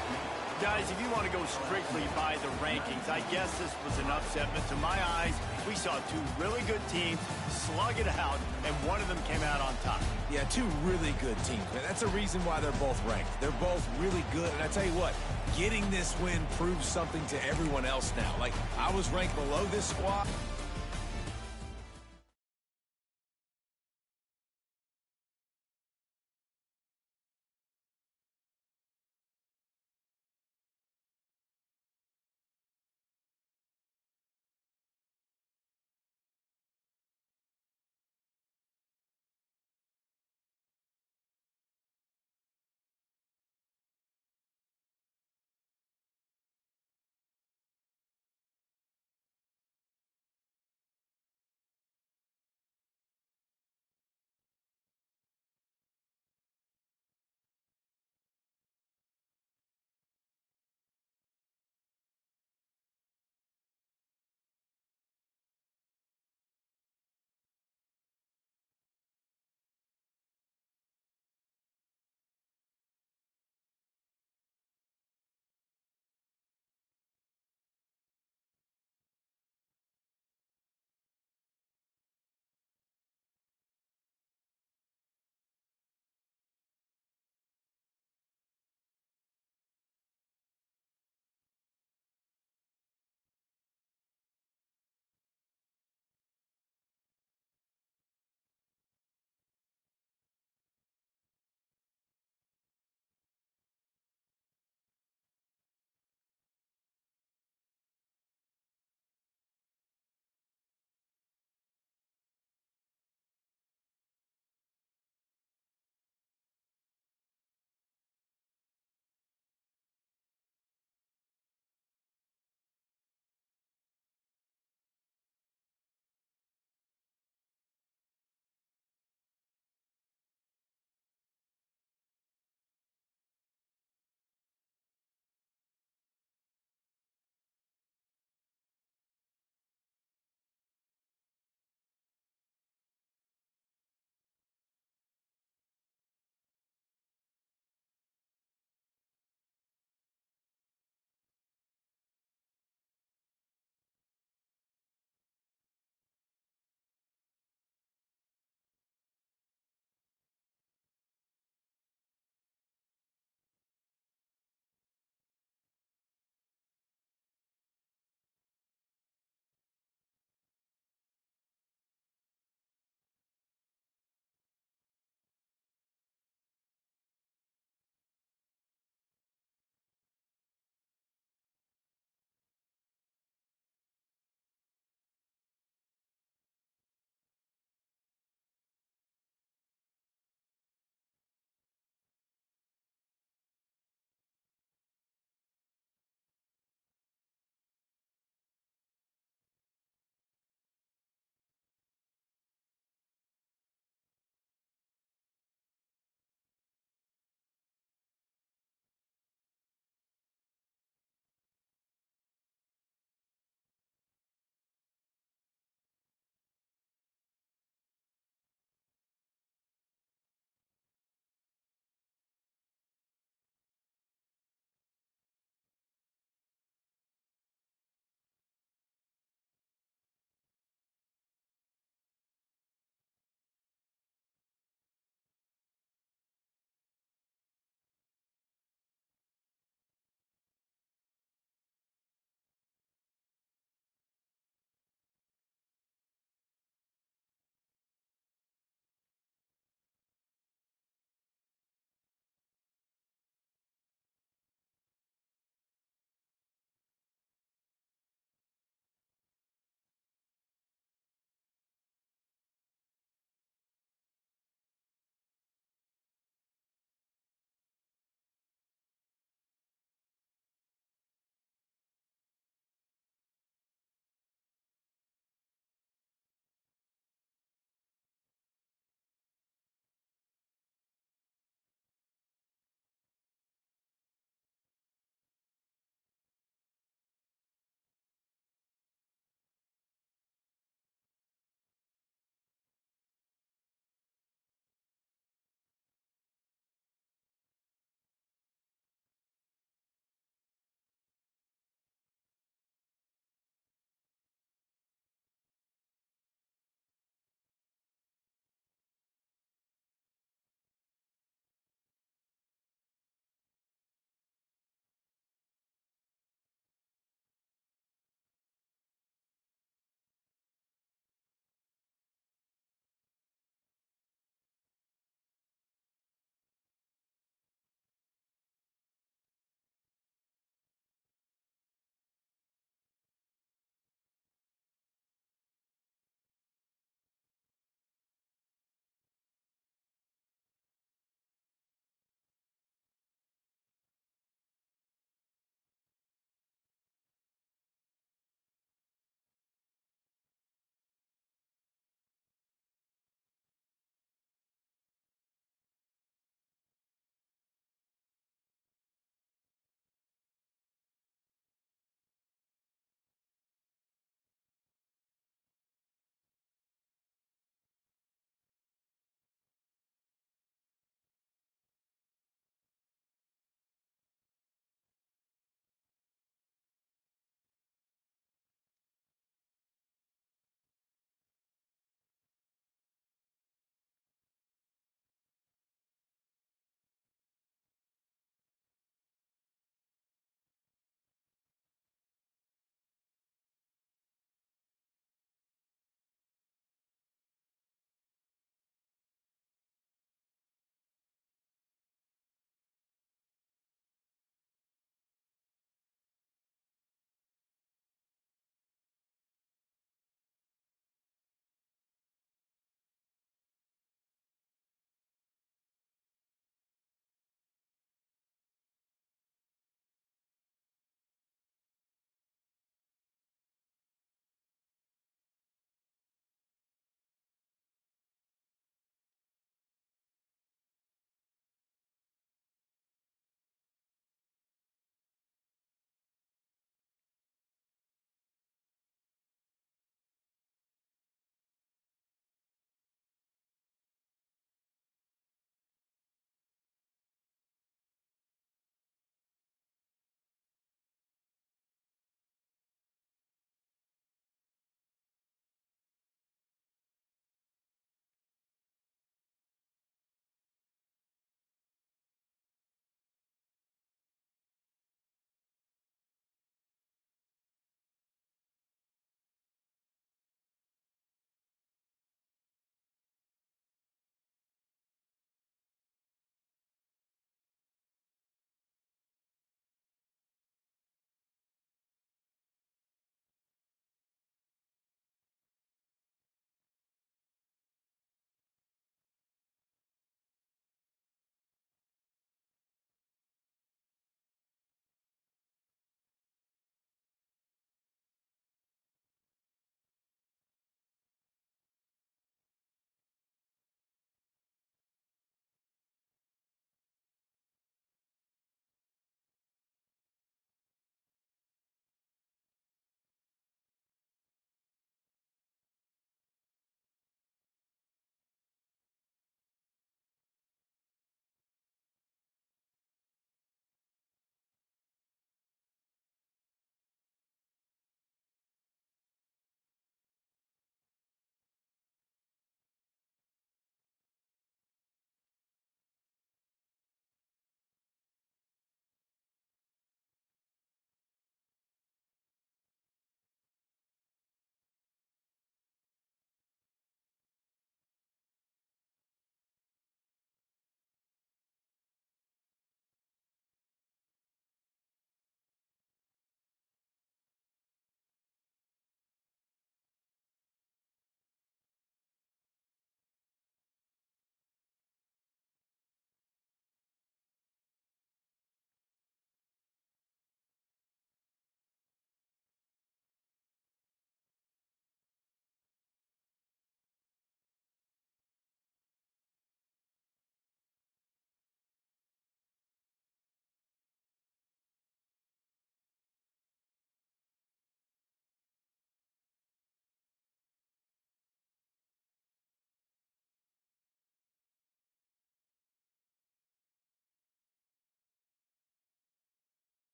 Guys, if you want to go strictly by the rankings, I guess this was an upset. But to my eyes, we saw two really good teams slug it out, and one of them came out on top. Yeah, two really good teams, man. That's a reason why they're both ranked. They're both really good, and I tell you what, getting this win proves something to everyone else now. Like, I was ranked below this squad.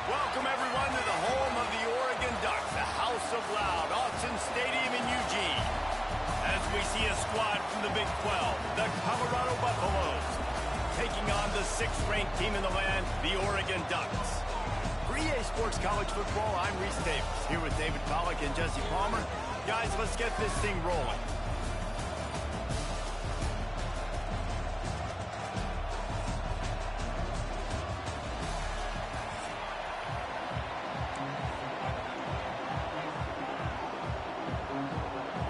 Welcome, everyone, to the home of the Oregon Ducks, the House of Loud, Autzen Stadium in Eugene. As we see a squad from the Big 12, the Colorado Buffaloes, taking on the 6th-ranked team in the land, the Oregon Ducks. For EA Sports College Football, I'm Reese Davis, here with David Pollack and Jesse Palmer. Guys, let's get this thing rolling.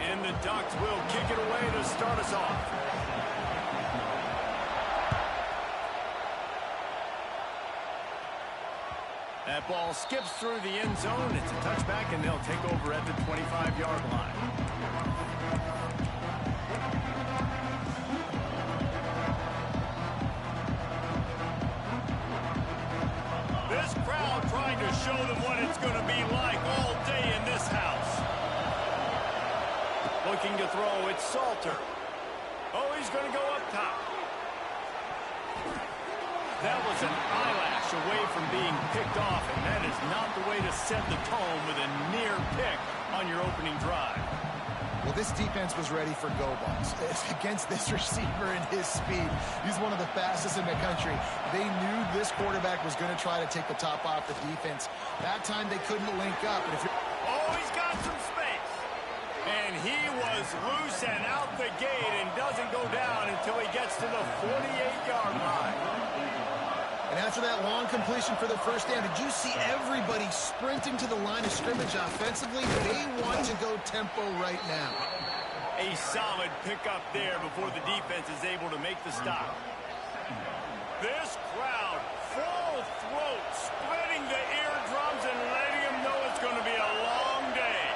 And the Ducks will kick it away to start us off. That ball skips through the end zone. It's a touchback, and they'll take over at the 25-yard line. This crowd trying to show them what it's going to be like all day in this house. Looking to throw, it's Salter. Oh, he's going to go up top. That was an eyelash away from being picked off, and that is not the way to set the tone with a near pick on your opening drive. Well, this defense was ready for go balls. Against this receiver and his speed, he's one of the fastest in the country. They knew this quarterback was going to try to take the top off the defense. That time they couldn't link up. And if you're... Oh, he's got some space. And he was loose and out the gate and doesn't go down until he gets to the 48-yard line. And after that long completion for the first down, did you see everybody sprinting to the line of scrimmage offensively? They want to go tempo right now. A solid pickup there before the defense is able to make the stop. This crowd, full throat, splitting the eardrums and letting them know it's going to be a long day.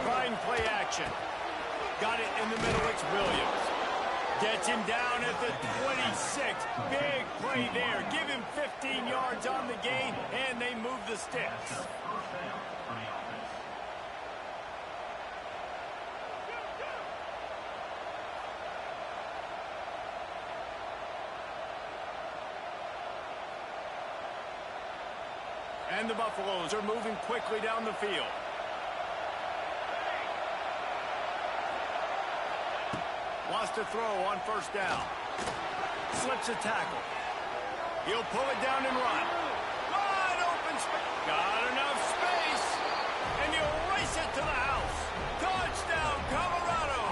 Trying play action. Got it in the middle, it's Williams. Gets him down at the 26. Big play there. Give him 15 yards on the gain, and they move the sticks. And the Buffaloes are moving quickly down the field. Wants to throw on first down. Slips a tackle. He'll pull it down and run. Wide open space. Got enough space. And he'll race it to the house. Touchdown, Colorado.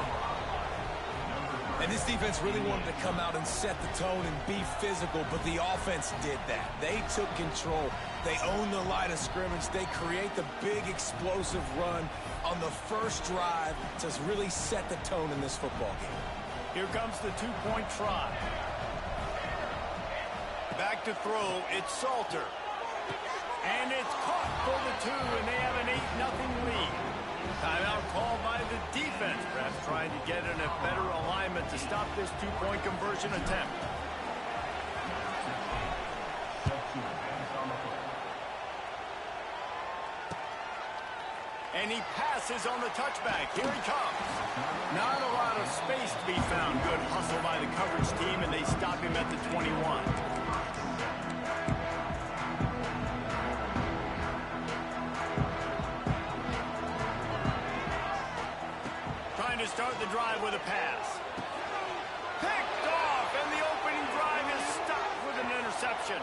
And this defense really wanted to come out and set the tone and be physical, but the offense did that. They took control. They owned the line of scrimmage. They create the big explosive run on the first drive to really set the tone in this football game. Here comes the two-point try. Back to throw, it's Salter. And it's caught for the 2, and they have an 8-0 lead. Timeout called by the defense, perhaps trying to get in a better alignment to stop this two-point conversion attempt. And he passes on the touchback. Here he comes. Not a lot of space to be found. Good hustle by the coverage team, and they stop him at the 21. Trying to start the drive with a pass. Picked off, and the opening drive is stopped with an interception.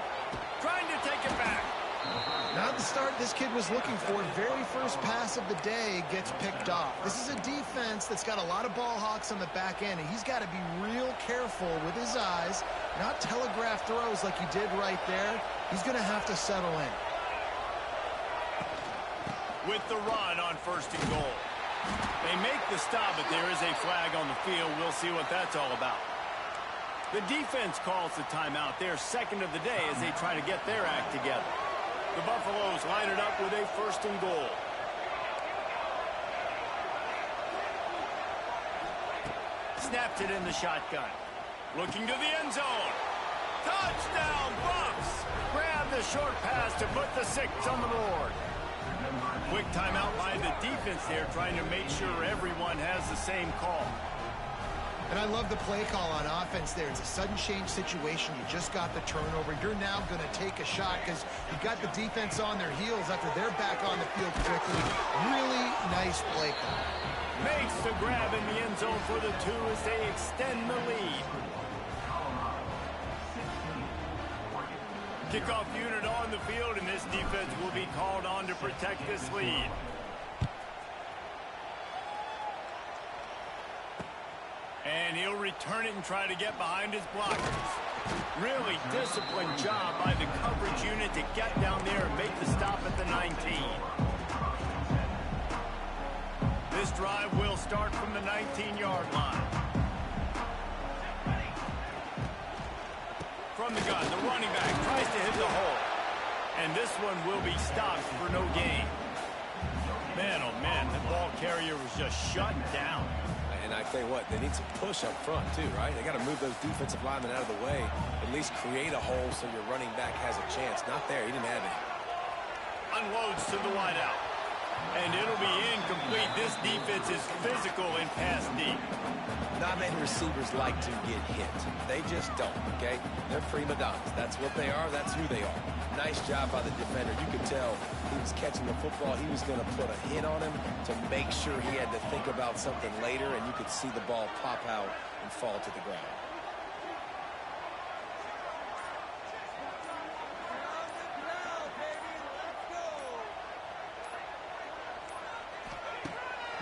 Trying to take it back. Not the start this kid was looking for. Very first pass of the day gets picked off. This is a defense that's got a lot of ball hawks on the back end, and he's got to be real careful with his eyes, not telegraph throws like he did right there. He's going to have to settle in. With the run on first and goal. They make the stop, but there is a flag on the field. We'll see what that's all about. The defense calls the timeout, their second of the day, as they try to get their act together. The Buffaloes line it up with a first and goal. Snapped it in the shotgun. Looking to the end zone. Touchdown, Buffs! Grab the short pass to put the 6 on the board. Quick timeout by the defense there, trying to make sure everyone has the same call. And I love the play call on offense there. It's a sudden change situation. You just got the turnover. You're now going to take a shot because you got the defense on their heels after they're back on the field quickly. Really nice play call. Makes the grab in the end zone for the 2 as they extend the lead. Kickoff unit on the field, and this defense will be called on to protect this lead. And he'll return it and try to get behind his blockers. Really disciplined job by the coverage unit to get down there and make the stop at the 19. This drive will start from the 19-yard line. From the gun, the running back tries to hit the hole. And this one will be stopped for no gain. Man, oh man, the ball carrier was just shut down. And I tell you what, they need some push up front too, right? They got to move those defensive linemen out of the way, at least create a hole so your running back has a chance. Not there, he didn't have it. Unloads to the wideout. And it'll be incomplete. This defense is physical and pass deep. Not many receivers like to get hit. They just don't, okay? They're prima donnas. That's what they are. That's who they are. Nice job by the defender. You could tell he was catching the football. He was going to put a hit on him to make sure he had to think about something later, and you could see the ball pop out and fall to the ground.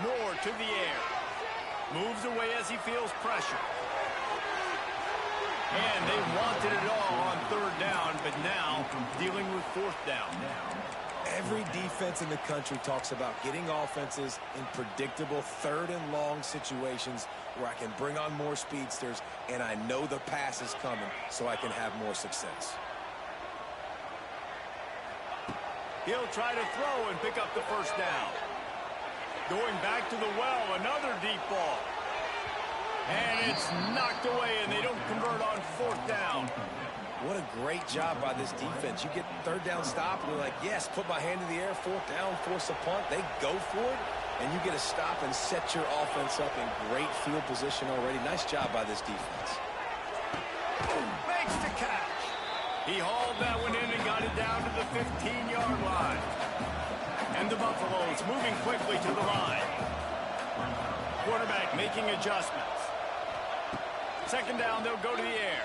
Moore to the air. Moves away as he feels pressure. And they wanted it all on 3rd down, but now dealing with 4th down. Every defense in the country talks about getting offenses in predictable 3rd and long situations where I can bring on more speedsters and I know the pass is coming so I can have more success. He'll try to throw and pick up the 1st down. Going back to the well, another deep ball. And it's knocked away, and they don't convert on 4th down. What a great job by this defense. You get 3rd down stop, and you're like, yes, put my hand in the air, 4th down, force a punt. They go for it, and you get a stop and set your offense up in great field position already. Nice job by this defense. Makes the catch. He hauled that one in and got it down to the 15-yard line. And the Buffaloes moving quickly to the line. Quarterback making adjustments. 2nd down, they'll go to the air.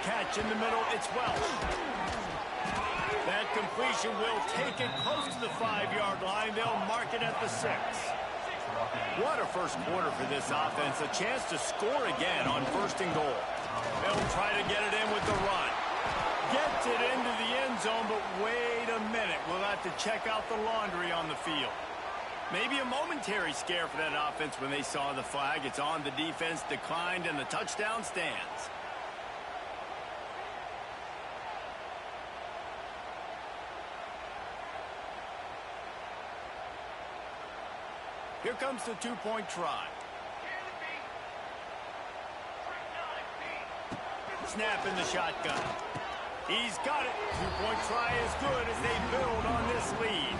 Catch in the middle, it's Welsh. That completion will take it close to the 5-yard line. They'll mark it at the 6. What a first quarter for this offense. A chance to score again on 1st and goal. They'll try to get it in with the run. Gets it into the end zone, but wait a minute. We'll have to check out the laundry on the field. Maybe a momentary scare for that offense when they saw the flag. It's on, the defense declined, and the touchdown stands. Here comes the 2-point try. Snap in the shotgun. He's got it. 2-point try is good as they build on this lead.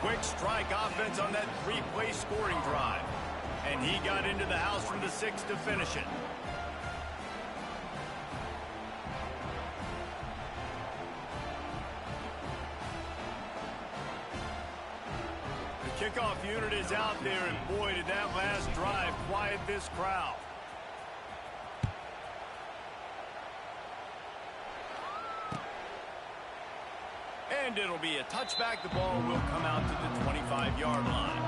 Quick strike offense on that 3-play scoring drive. And he got into the house from the 6 to finish it. The kickoff unit is out there, and boy, did that last drive quiet this crowd. And it'll be a touchback. The ball will come out to the 25-yard line.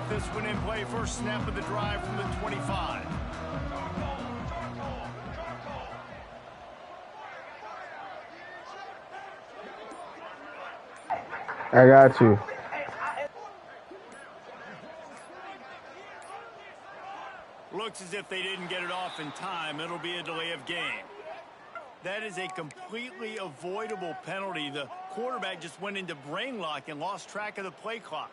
This one in play, first snap of the drive from the 25. I got you. Looks as if they didn't get it off in time. It'll be a delay of game. That is a completely avoidable penalty. The quarterback just went into brain lock and lost track of the play clock.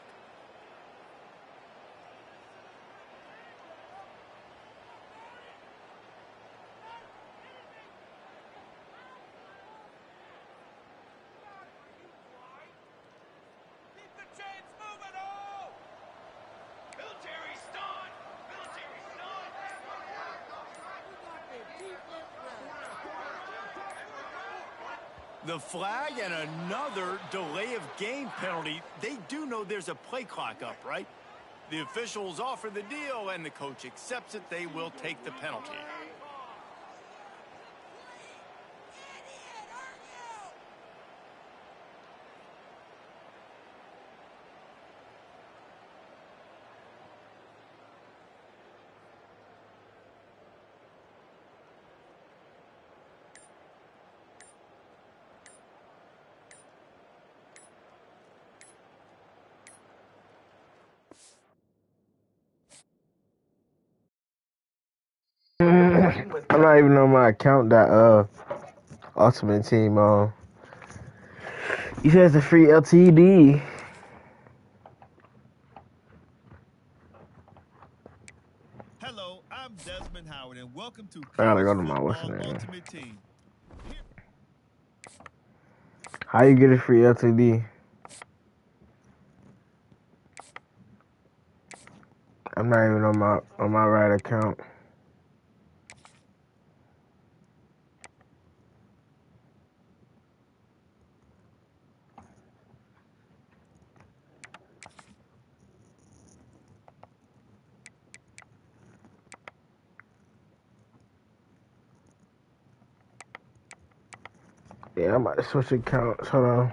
The flag and another delay of game penalty. They do know there's a play clock up, right? The officials offer the deal, and the coach accepts it. They will take the penalty. I'm not even on my account that Ultimate Team you said it's a free LTD. Hello, I'm Desmond Howard, and welcome to I gotta go to my what's name. Ultimate Team. How you get a free LTD? I'm not even on my right account. Yeah, I might switch accounts. Hold on.